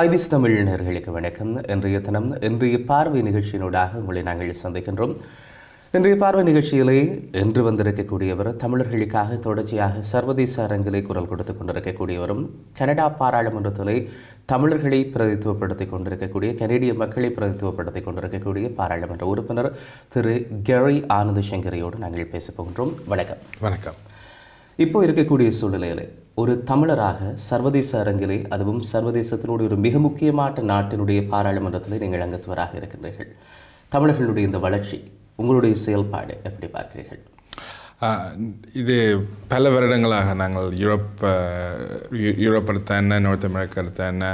IBC Tamil நேயர்களுக்கு வணக்கம். இன்றைய பார்வை நிகழ்ச்சியினூடாக உங்களை நாங்கள் சந்திக்கின்றோம். இன்றைய பார்வை நிகழ்ச்சியிலே என்று வந்திருக்கக்கூடியவர் தமிழர்களுக்காக தொடர்ச்சியாக சர்வதேச அரங்கிலே குரல் கொடுத்துக் கொண்டிருக்கக்கூடியவரும் கனடா பாராளுமன்றத்திலே தமிழர்களை பிரதித்துவப்படுத்திக் கொண்டிருக்கக்கூடிய கனேடிய மக்களை பிரதித்துவப்படுத்திக் கொண்டிருக்கக்கூடிய பாராளுமன்ற உறுப்பினர் திரு கேரி ஆனந்த் சங்கரியோடு நாங்கள் பேசப் போகின்றோம். வணக்கம். வணக்கம். இப்போ இருக்கக்கூடிய சூழ்நிலையில் ஒரு தமிழராக சர்வதேச அரங்கிலே அதுவும் சர்வதேசத்தினுடைய ஒரு மிக முக்கியமான நாட்டினுடைய பாராளுமன்றத்தில் நீங்கள் அங்கத்துவராக இருக்கின்றீர்கள். தமிழர்களுடைய இந்த வளர்ச்சி உங்களுடைய செயல்பாடு எப்படி பார்க்கிறீர்கள்? இது பல வருடங்களாக நாங்கள் யூரோப் எடுத்தான, நார்த் அமெரிக்கா எடுத்தான,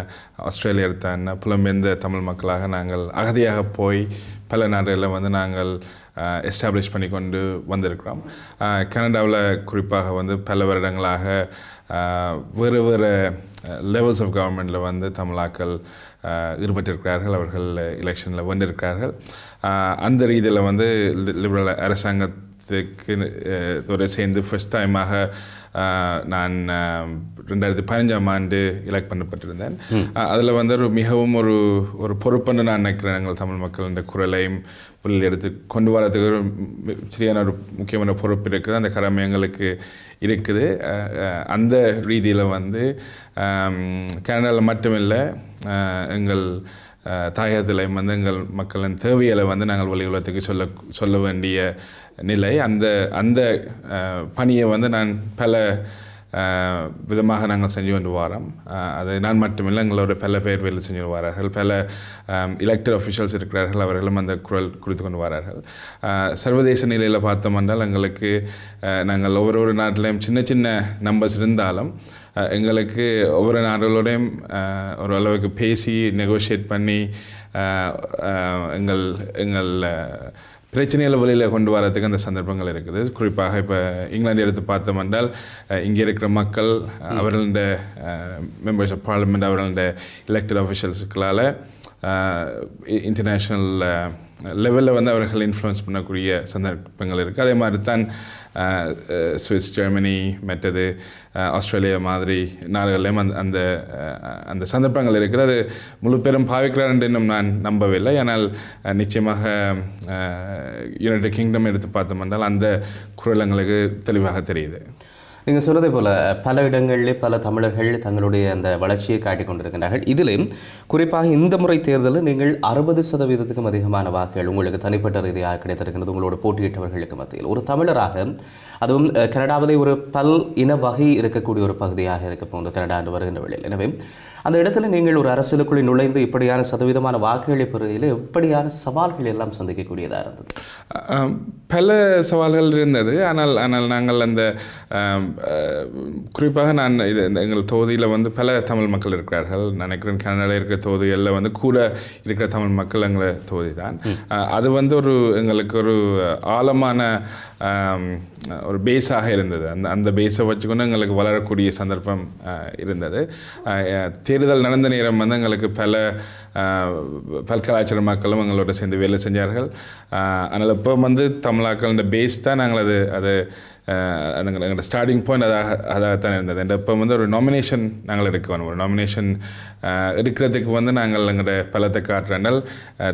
ஆஸ்திரேலியா எடுத்தான புலம்பெயர்ந்த தமிழ் மக்களாக நாங்கள் அகதியாக போய் பல நாடுகளில் வந்து நாங்கள் எஸ்டாப்ளிஷ் பண்ணி கொண்டு வந்திருக்கிறோம். கனடாவில் குறிப்பாக வந்து பல வருடங்களாக வேறு வேறு லெவல்ஸ் ஆஃப் கவர்மெண்டில் வந்து தமிழாக்கள் ஈடுபட்டிருக்கிறார்கள். அவர்கள் எலெக்ஷனில் வென்றிருக்கிறார்கள். அந்த ரீதியில் வந்து லிபரல் அரசாங்கத்துக்கு சேர்ந்து ஃபர்ஸ்ட் டைமாக நான் 2015ஆம் ஆண்டு எலெக்ட் பண்ணப்பட்டிருந்தேன். அதில் வந்து மிகவும் ஒரு பொறுப்புன்னு நான் நினைக்கிறேன். எங்கள் தமிழ் மக்களின் குரலையும் புள்ளில் எடுத்து கொண்டு வரதுக்கு ஒரு சரியான ஒரு முக்கியமான பொறுப்பு இருக்குது. அந்த கடமை எங்களுக்கு இருக்குது. அந்த ரீதியில் வந்து கனடாவில் மட்டுமில்லை, எங்கள் தாயகத்திலையும் வந்து எங்கள் மக்களின் தேவைகளை வந்து நாங்கள் வெளி உலகத்துக்கு சொல்ல வேண்டிய நிலை. அந்த பணியை வந்து நான் பல விதமாக நாங்கள் செஞ்சு கொண்டு வரோம். அது நான் மட்டுமில்லை, எங்களோட பல பேர் வேலை செஞ்சு வரார்கள். பல எலெக்டட் அஃபிஷியல்ஸ் இருக்கிறார்கள். அவர்களும் அந்த குரல் கொடுத்து கொண்டு வரார்கள். சர்வதேச நிலையில் பார்த்தோம் என்றால் எங்களுக்கு நாங்கள் ஒவ்வொரு நாட்டிலையும் சின்ன சின்ன நம்பர்ஸ் இருந்தாலும் எங்களுக்கு ஒவ்வொரு நாடுகளோடையும் ஒரு அளவுக்கு பேசி நெகோஷியேட் பண்ணி எங்கள் பிரச்சனைகளை வெளியில் கொண்டு வரதுக்கு அந்த சந்தர்ப்பங்கள் இருக்குது. குறிப்பாக இப்போ இங்கிலாந்து எடுத்து பார்த்தோம் என்றால் இங்கே இருக்கிற மக்கள் அவர்களோட மெம்பர்ஸ் ஆஃப் பார்லிமெண்ட் அவர்களோட எலெக்டட் அஃபிஷியல்ஸுக்களால் இன்டர்நேஷ்னல் லெவலில் வந்து அவர்கள் இன்ஃப்ளூயன்ஸ் பண்ணக்கூடிய சந்தர்ப்பங்கள் இருக்குது. அதே மாதிரி தான் சுவிஸ், ஜெர்மனி, மற்றது ஆஸ்திரேலியா மாதிரி நாடுகள்லையும் அந்த சந்தர்ப்பங்கள் இருக்குது. அது முழு பேரும் பாவிக்கிறார் என்று இன்னும் நான் நம்பவில்லை. ஆனால் நிச்சயமாக யுனைடெட் கிங்டம் எடுத்து பார்த்தோம் என்றால் அந்த குரல் எங்களுக்கு தெளிவாக தெரியுது. நீங்கள் சொன்னதை போல் பல இடங்களிலே பல தமிழர்கள் தங்களுடைய அந்த வளர்ச்சியை காட்டிக் கொண்டிருக்கின்றார்கள். இதிலும் குறிப்பாக இந்த முறை தேர்தலில் நீங்கள் 60% அதிகமான வாக்குகள் உங்களுக்கு தனிப்பட்ட ரீதியாக கிடைத்திருக்கிறது உங்களோட போட்டியிட்டவர்களுக்கு மத்தியில். ஒரு தமிழராக அதுவும் கனடாவிலே ஒரு பல் இன வகை இருக்கக்கூடிய ஒரு பகுதியாக இருக்க போன்ற கனடா என்று வருகின்ற வேளையில், எனவே அந்த இடத்துல நீங்கள் ஒரு அரசியலுக்குள்ளே நுழைந்து இப்படியான சதவீதமான வாக்குகளை பெறுவதில் எப்படியான சவால்கள் எல்லாம் சந்திக்கக்கூடியதாக இருந்தது? பல சவால்கள் இருந்தது. ஆனால் நாங்கள் அந்த குறிப்பாக நான் எங்கள் தொகுதியில் வந்து பல தமிழ் மக்கள் இருக்கிறார்கள். நினைக்கிறேன் கனடாவில் இருக்கிற தொகுதிகளில் வந்து கூட இருக்கிற தமிழ் மக்கள் எங்களை தொகுதி தான். அது வந்து எங்களுக்கு ஒரு ஆழமான ஒரு பேஸாக இருந்தது. அந்த பேஸை வச்சுக்கொண்டு எங்களுக்கு வளரக்கூடிய சந்தர்ப்பம் இருந்தது. தேர்தல் நடந்த நேரம் வந்து எங்களுக்கு பல பல்கலாச்சார மக்களும் எங்களோட சேர்ந்து வேலை செஞ்சார்கள். அதனால் இப்போ வந்து தமிழாக்களோட பேஸ் தான் நாங்கள் அது எங்களோட ஸ்டார்டிங் பாயிண்ட் அதாகத்தான் இருந்தது. இப்போ வந்து ஒரு நாமினேஷன் நாங்கள் எடுக்கணும். ஒரு நாமினேஷன் எடுக்கிறதுக்கு வந்து நாங்கள் எங்களோட பலத்தை காட்டுறனால்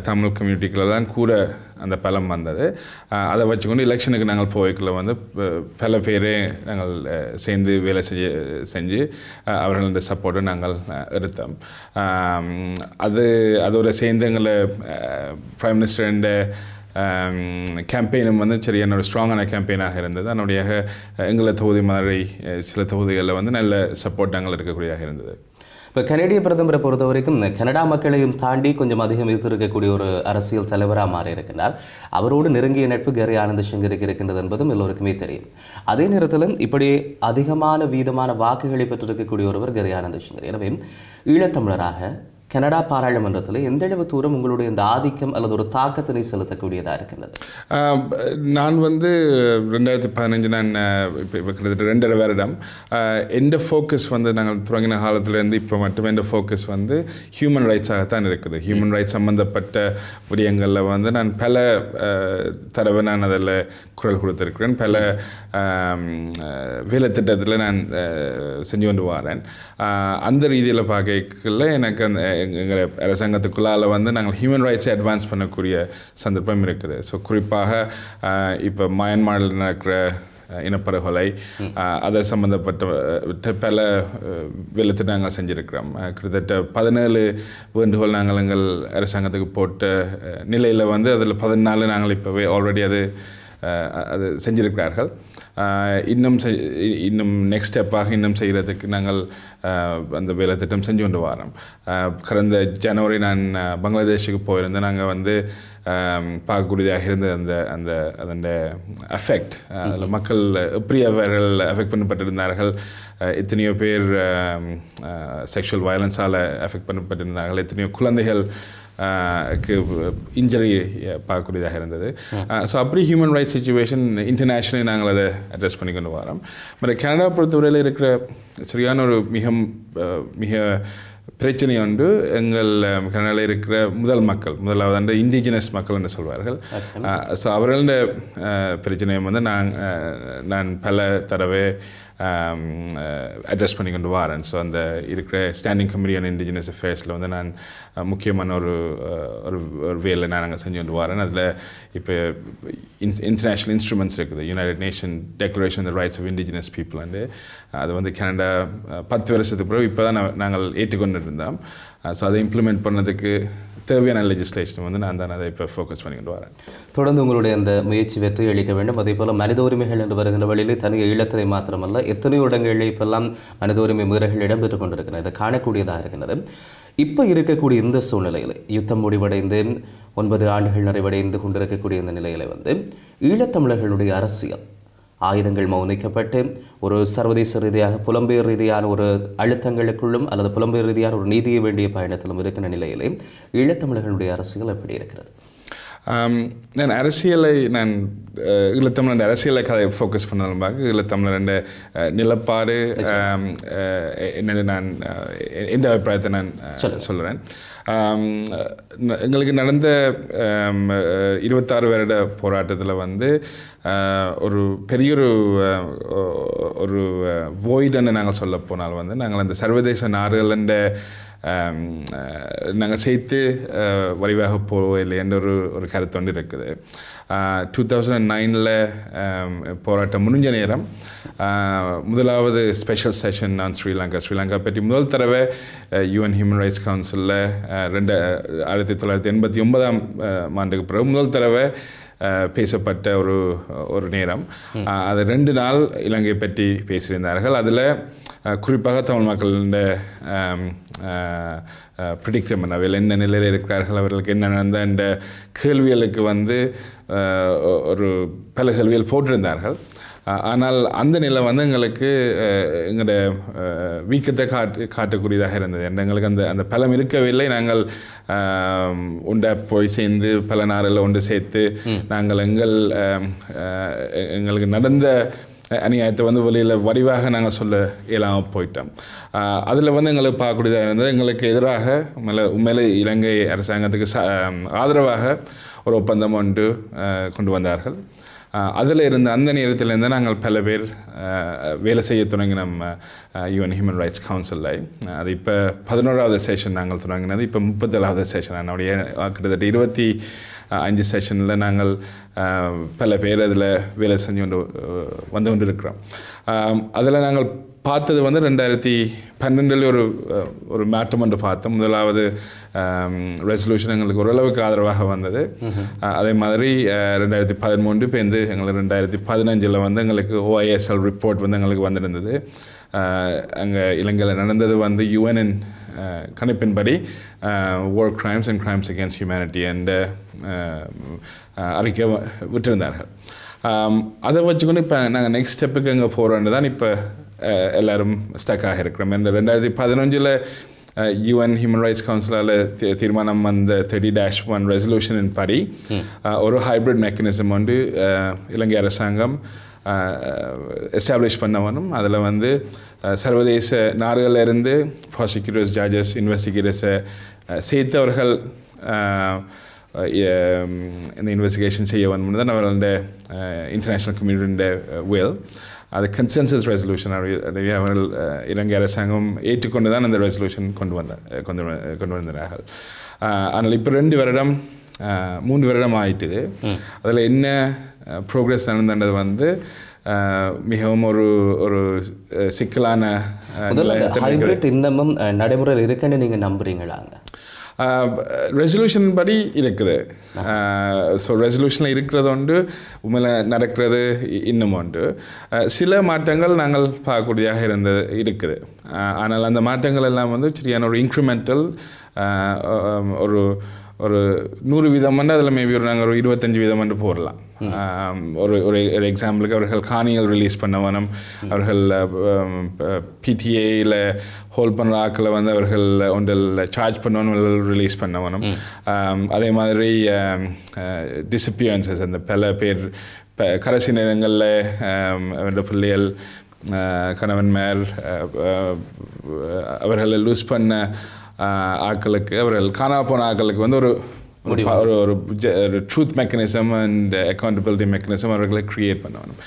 தமிழ் கம்யூனிட்டிகளில் தான் கூட அந்த பலம் வந்தது. அதை வச்சுக்கொண்டு எலெக்ஷனுக்கு நாங்கள் போய்க்குள்ள வந்து பல பேரே நாங்கள் சேர்ந்து வேலை செஞ்சு அவர்களோட சப்போர்ட்டை நாங்கள் எடுத்தோம். அதோட சேர்ந்து எங்களை பிரைம் மினிஸ்டர் கேம்பெயினும் வந்து சரியான ஒரு ஸ்ட்ராங்கான கேம்பெயினாக இருந்தது. அதனுடைய எங்களை தொகுதி மாதிரி சில தொகுதிகளில் வந்து நல்ல சப்போர்ட் நாங்கள் இருக்கக்கூடியதாக இருந்தது. இப்போ கனேடிய பிரதமரை பொறுத்த வரைக்கும் கனடா மக்களையும் தாண்டி கொஞ்சம் அதிகம் இருக்கக்கூடிய ஒரு அரசியல் தலைவராக மாறி இருக்கிறார். அவரோடு நெருங்கிய நட்பு கேரி ஆனந்த் சங்கருக்கு இருக்கின்றது என்பதும் எல்லோருக்குமே தெரியும். அதே நேரத்தில் இப்படி அதிகமான வீதமான வாக்குகளை பெற்றிருக்கக்கூடிய ஒருவர் கேரி ஆனந்த் சங்கர். எனவே ஈழத்தமிழராக கனடா பாராளுமன்றத்தில் எந்தளவு தூரம் உங்களுடைய இந்த ஆதிக்கம் அல்லது ஒரு தாக்கத்தினை செலுத்தக்கூடியதாக இருக்கின்றது? நான் வந்து 2015 நான் இப்போ கிட்டத்தட்ட 2.5 வருடம் எந்த ஃபோக்கஸ் வந்து நாங்கள் தொடங்கின காலத்திலேருந்து இப்போ மட்டுமே எந்த ஃபோக்கஸ் வந்து ஹியூமன் ரைட்ஸாகத்தான் இருக்குது. ஹியூமன் ரைட்ஸ் சம்மந்தப்பட்ட விடயங்களில் வந்து நான் பல தடவை நான் அதில் குரல் கொடுத்துருக்கிறேன். பல வேலை திட்டத்தில் நான் செஞ்சு கொண்டு வரேன். அந்த ரீதியில் பார்க்கல எனக்கு எங்கள் அரசாங்கத்துக்குள்ளால் வந்து நாங்கள் ஹியூமன் ரைட்ஸை அட்வான்ஸ் பண்ணக்கூடிய சந்தர்ப்பம் இருக்குது. ஸோ குறிப்பாக இப்போ மயன்மாரில் நடக்கிற இனப்படுகொலை அதை சம்மந்தப்பட்ட பல வேலைத்தை நாங்கள் செஞ்சுருக்கிறோம். கிட்டத்தட்ட 17 வேண்டுகோள் நாங்கள் எங்கள் அரசாங்கத்துக்கு போட்ட நிலையில் வந்து அதில் 14 நாங்கள் இப்போவே ஆல்ரெடி அது செஞ்சிருக்கிறார்கள். இன்னும் நெக்ஸ்ட் ஸ்டெப்பாக இன்னும் செய்கிறதுக்கு நாங்கள் அந்த வேலை திட்டம் செஞ்சு கொண்டு வரோம். கடந்த ஜனவரி நான் பங்களாதேஷுக்கு போயிருந்தேன். நாங்கள் வந்து பார்க்கக்கூடியதாக இருந்த அதன் அஃபெக்ட், அதில் மக்கள் எப்படி அவர்கள் அஃபெக்ட் பண்ணப்பட்டிருந்தார்கள், எத்தனையோ பேர் செக்ஷுவல் வயலன்ஸால் அஃபெக்ட் பண்ணப்பட்டிருந்தார்கள், எத்தனையோ குழந்தைகள் இன்ஜரி பார்க்கக்கூடியதாக இருந்தது. ஸோ அப்படி ஹியூமன் ரைட்ஸ் சிச்சுவேஷன் இன்டர்நேஷ்னலி நாங்கள் அதை அட்ரஸ் பண்ணி கொண்டு வரோம். பட் கனடா பொறுத்தவரையில் இருக்கிற சரியான ஒரு மிக பிரச்சனை உண்டு. எங்கள் கனடாவில் இருக்கிற முதலாவது இண்டிஜினஸ் மக்கள் என்று சொல்வார்கள். ஸோ அவர்களோட பிரச்சனையை வந்து நான் பல தடவை அட்ரஸ் பண்ணி கொண்டு வரேன். ஸோ அந்த இருக்கிற ஸ்டாண்டிங் கமிட்டி ஆன் இண்டிஜினஸ் அஃபேர்ஸில் வந்து நான் முக்கியமான ஒரு வேலை நான் அங்கே செஞ்சு கொண்டு வரேன். அதில் இப்போ இன்டர்நேஷ்னல் இன்ஸ்ட்ருமெண்ட்ஸ் இருக்குது. United Nation Declaration the rights of indigenous people வந்து அது வந்து கனடா 10 வருஷத்துக்கு பிறகு இப்போ தான் நாங்கள் ஏற்றுக்கொண்டு இருந்தோம். ஸோ அதை இம்ப்ளிமெண்ட் பண்ணதுக்கு தேவையான லெஜிஸ்லேஷன் வந்து நான் தான் அதை இப்போ ஃபோக்கஸ் பண்ணி கொண்டு வரேன். தொடர்ந்து உங்களுடைய அந்த முயற்சி வெற்றி அளிக்க வேண்டும். அதே போல் மனித உரிமைகள் என்று வருகின்ற வழியிலே தனியாக ஈழத்திலே மாத்திரமல்ல, எத்தனையோ இடங்களில் இப்பெல்லாம் மனித உரிமை மீறல்கள் இடம்பெற்றுக் கொண்டிருக்கிறது. இதை காணக்கூடியதாக இருக்கிறது. இப்போ இருக்கக்கூடிய இந்த சூழ்நிலையில் யுத்தம் முடிவடைந்து 9 ஆண்டுகள் நிறைவடைந்து கொண்டிருக்கக்கூடிய இந்த நிலையில் வந்து ஈழத்தமிழர்களுடைய அரசியல் ஆயுதங்கள் மௌனிக்கப்பட்டு ஒரு சர்வதேச ரீதியாக புலம்பெயர் ரீதியான ஒரு அழுத்தங்களுக்குள்ளும் அல்லது புலம்பெயர் ரீதியான ஒரு நீதியை வேண்டிய பயணத்திலும் இருக்கிற நிலையிலே ஈழத்தமிழர்களுடைய அரசியல் எப்படி இருக்கிறது? நான் ஈழத்தமிழர் அரசியலை கதை ஃபோக்கஸ் பண்ணாலும் பார்க்க ஈழத்தமிழர் நிலப்பாடு என்னென்னு நான் எந்த அபிப்பிராயத்தை நான் சொல்கிறேன். எங்களுக்கு நடந்த 26 வருட போராட்டத்தில் வந்து ஒரு பெரிய ஒரு வாய்டுன்னு நாங்கள் சொல்ல போனால் வந்து நாங்கள் அந்த சர்வதேச நாடுகள நாங்கள் சேர்த்து வடிவாக போகவில்லை என்ற ஒரு கருத்து ஒன்று இருக்குது. 2009 போராட்டம் முடிஞ்ச நேரம் முதலாவது ஸ்பெஷல் செஷன் ஆன் ஸ்ரீலங்கா பற்றி முதல் தடவை UN ஹியூமன் ரைட்ஸ் கவுன்சிலில் 1989 ஆண்டுக்கு பிறகு முதல் தடவை பேசப்பட்ட ஒரு நேரம். அது 2 நாள் இலங்கை பற்றி பேசியிருந்தார்கள். அதில் குறிப்பாக தமிழ் மக்களின் ப்ரிடிக்டம் என்ன நிலையில் இருக்கிறார்கள், அவர்களுக்கு என்ன நடந்த இந்த கேள்விகளுக்கு வந்து ஒரு பல கேள்விகள் போட்டிருந்தார்கள். ஆனால் அந்த நிலை வந்து எங்களுக்கு எங்களோட வீக்கத்தை காட்டக்கூடியதாக இருந்தது. எங்களுக்கு அந்த பலம் இருக்கவில்லை. நாங்கள் உண்டை போய் சேர்ந்து பல நாளில் ஒன்று சேர்த்து நாங்கள் எங்களுக்கு நடந்த அநியாயத்தை வந்து வெளியில் வடிவாக நாங்கள் சொல்ல இயலாமல் போயிட்டோம். அதில் வந்து எங்களுக்கு பார்க்கக்கூடியதாக இருந்தது. எங்களுக்கு எதிராக உண்மையிலே இலங்கை அரசாங்கத்துக்கு ஆதரவாக ஒரு ஒப்பந்தம் ஒன்று கொண்டு வந்தார்கள். அதில் இருந்த அந்த நேரத்திலேருந்து நாங்கள் பல பேர் வேலை செய்ய தொடங்கினோம் UN ஹியூமன் ரைட்ஸ் கவுன்சிலில். அது இப்போ 11வது செஷன் நாங்கள் தொடங்கினது. இப்போ 37வது செஷன். என்னுடைய கிட்டத்தட்ட 25 செஷனில் நாங்கள் பல பேர் அதில் வேலை செஞ்சு வந்து கொண்டு இருக்கிறோம். அதில் நாங்கள் பார்த்தது வந்து 2012 ஒரு மாற்றம் ஒன்று பார்த்தோம். முதலாவது ரெசல்யூஷன் எங்களுக்கு ஓரளவுக்கு ஆதரவாக வந்தது. அதே மாதிரி 2013 இப்போ எங்களுக்கு 2015 வந்து எங்களுக்கு OISL ரிப்போர்ட் வந்து எங்களுக்கு வந்திருந்தது. அங்கே இலங்கையில் நடந்தது வந்து UN கணிப்பின்படி war crimes and crimes against humanity என்ற அறிக்கை விட்டிருந்தார்கள். அதை வச்சுக்கொண்டு இப்போ நாங்கள் நெக்ஸ்ட் ஸ்டெப்புக்கு எங்கே போகிறோன்னு தான் இப்போ எல்லோரும் ஸ்டக்காக இருக்கிறோம். இந்த 2015 UN ஹியூமன் ரைட்ஸ் கவுன்சிலால் தீர்மானம் வந்த 30-1 ரெசல்யூஷனின் படி ஒரு ஹைப்ரிட் மெக்கானிசம் வந்து இலங்கை அரசாங்கம் எஸ்டாப்ளிஷ் பண்ணவனும் அதில் வந்து சர்வதேச நாடுகளிலிருந்து ப்ராசிக்யூட்டர்ஸ், ஜட்ஜஸ், இன்வெஸ்டிகேட்டர்ஸை சேர்த்து அவர்கள் இந்த இன்வெஸ்டிகேஷன் செய்ய வேண்டும் தான் அவர்களுடைய இன்டர்நேஷ்னல் கம்யூனிட்டியுடைய வேல். அது கன்சென்சஸ் ரெசல்யூஷன் அவர்கள் இலங்கை அரசாங்கம் ஏற்றுக்கொண்டு தான் அந்த ரெசல்யூஷன் கொண்டு வந்தார்கள். ஆனால் இப்போ 3 வருடம் ஆயிட்டுது. அதில் என்ன ப்ரோக்ரஸ் நடந்தது வந்து மிகவும் ஒரு சிக்கலான இன்னமும் நடைமுறையில் இருக்குன்னு நீங்கள் நம்புறீங்களாங்க? ரெசல்யூஷன் படி இருக்குது. ஸோ ரெசல்யூஷனில் இருக்கிறது உண்டு, உண்மையில் நடக்கிறது இன்னும் உண்டு. சில மாற்றங்கள் நாங்கள் பார்க்கக்கூடியதாக இருக்குது. ஆனால் அந்த மாற்றங்கள் எல்லாம் வந்து சரியான ஒரு இன்க்ரிமெண்டல், ஒரு 100% அதில் மேபி நாங்கள் ஒரு 25% போடலாம். ஒரு எக்ஸாம்பிளுக்கு அவர்கள் காணிகள் ரிலீஸ் பண்ண வேணும், அவர்கள் பிடிஏயில் ஹோல்ட் பண்ணுற ஆக்களை வந்து அவர்கள் ஒன்றில் சார்ஜ் பண்ணணும், ரிலீஸ் பண்ண வேணும். அதே மாதிரி டிஸப்பியரன்சஸ், அந்த பல பேர் கடைசி நேரங்களில் பிள்ளைகள் கணவன்மார் அவர்களை லூஸ் பண்ண ஆக்களுக்கு, அவர்கள் காணா போன ஆக்களுக்கு வந்து ஒரு truth mechanism and accountability mechanism அவர்களை க்ரியேட் பண்ணணும்.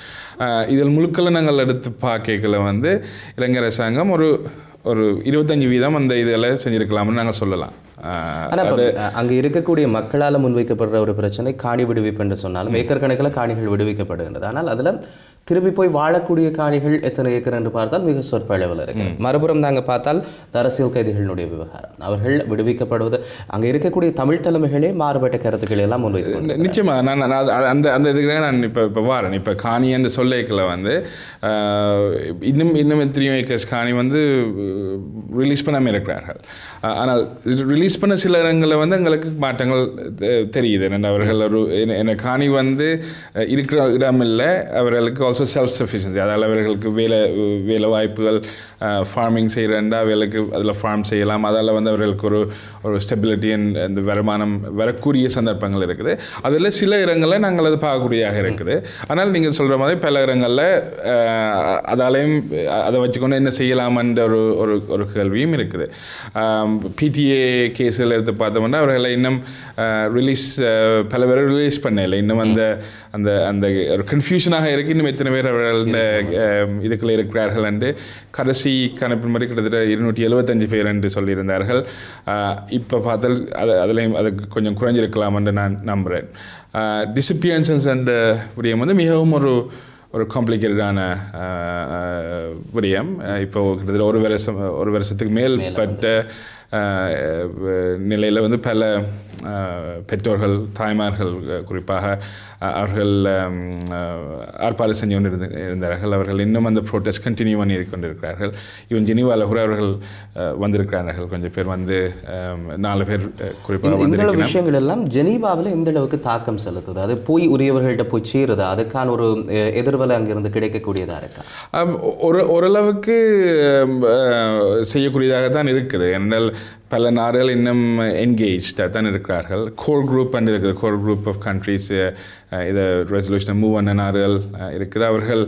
இதில் முழுக்களை நாங்கள் எடுத்து பார்க்கல வந்து இலங்கை அரசாங்கம் ஒரு 25% அந்த இதில் செஞ்சுருக்கலாம்னு நாங்கள் சொல்லலாம். அங்கே இருக்கக்கூடிய மக்களால் முன்வைக்கப்படுற ஒரு பிரச்சனை காணி விடுவிப்பு என்று சொன்னாலும் ஏக்கர் கணக்கில் காணிகள் விடுவிக்கப்படுகின்றது. ஆனால் அதில் திரும்பி போய் வாழக்கூடிய காணிகள் எத்தனை ஏக்கர் என்று பார்த்தால் மிக சொற்ப அளவில் இருக்கு. மறுபுறம் நாங்கள் பார்த்தால் அரசியல் கைதிகளுடைய விவகாரம், அவர்கள் விடுவிக்கப்படுவது, அங்கே இருக்கக்கூடிய தமிழ் தலைமைகளே மாறுபட்ட கருத்துக்களை எல்லாம் முன்வைத்து நிச்சயமாக நான் அந்த இதுக்கு நான் இப்போ வாரேன். இப்போ காணி என்று சொல்லிக்கல வந்து இன்னும் 3 ஏக்கர்ஸ் காணி வந்து ரிலீஸ் பண்ணாமல் இருக்கிறார்கள். ஆனால் ரிலீஸ் பண்ண சில இடங்களில் வந்து எங்களுக்கு மாற்றங்கள் தெரியுது. அவர்கள் என்ன காணி வந்து இருக்கிற இடமில்லை, அவர்களுக்கு ஆல்சோ செல்ஃப் சஃபிஷியன்சி, அதால் அவர்களுக்கு வேலை வாய்ப்புகள், ஃபார்மிங் செய்கிறண்டா அவர்களுக்கு அதில் ஃபார்ம் செய்யலாம், அதால் வந்து அவர்களுக்கு ஒரு ஸ்டெபிலிட்டி அந்த வருமானம் வரக்கூடிய சந்தர்ப்பங்கள் இருக்குது. அதில் சில இடங்களில் நாங்கள் அது பார்க்கக்கூடியதாக இருக்குது. ஆனால் நீங்கள் சொல்கிற மாதிரி பல இடங்களில் அதாலையும் அதை வச்சுக்கொண்டு என்ன செய்யலாமன்ற ஒரு கேள்வியும் இருக்குது. பிடிஏ கேஸில் எடுத்து பார்த்தோம்னா அவர்களை இன்னும் பல பேர் ரிலீஸ் பண்ணலை. இன்னும் அந்த ஒரு கன்ஃபியூஷனாக இருக்குது, இன்னும் எத்தனை பேர் அவர்கள் இதுக்குள்ளே இருக்கிறார்கள் என்று. கடைசி கணப்பின் மாதிரி கிட்டத்தட்ட 275 பேர் என்று சொல்லியிருந்தார்கள். இப்போ பார்த்தால் அதுலேயும் அது கொஞ்சம் குறைஞ்சிருக்கலாம் என்று நான் நம்புகிறேன். டிஸப்பியரன்சஸ் என்ற விடயம் வந்து மிகவும் ஒரு காம்ப்ளிகேட்டடான விடயம். இப்போ கிட்டத்தட்ட ஒரு வருஷத்துக்கு மேல்பட்ட நிலையில் வந்து பல பெற்றோர்கள், தாய்மார்கள் குறிப்பாக அவர்கள் ஆர்ப்பாட்டம் செஞ்சு கொண்டு இருந்தார்கள். அவர்கள் இன்னும் அந்த ப்ரோட்டஸ்ட் கண்டினியூ பண்ணி கொண்டிருக்கிறார்கள். ஈவன் ஜெனீவாவில் கூட அவர்கள் வந்திருக்கிறார்கள். கொஞ்சம் பேர் வந்து 4 பேர் குறிப்பாக இந்த விஷயங்கள் எல்லாம் ஜெனீவாவில் எந்த அளவுக்கு தாக்கம் செலுத்துது? அது போய் உரியவர்கள்ட்ட போய் சேருது, அதுக்கான ஒரு எதிர்வலை அங்கிருந்து கிடைக்கக்கூடியதாக இருக்கா? ஓரளவுக்கு செய்யக்கூடியதாக தான் இருக்குது. என்றால் பல நாடுகள் இன்னும் என்கேஜ்டாக தான் இருக்கிறார்கள். கோர் குரூப் அண்ட் இருக்குது, கோர் குரூப் ஆஃப் கண்ட்ரீஸ் இதை ரெசல்யூஷனை மூவ் பண்ண நாடுகள் இருக்குது. அவர்கள்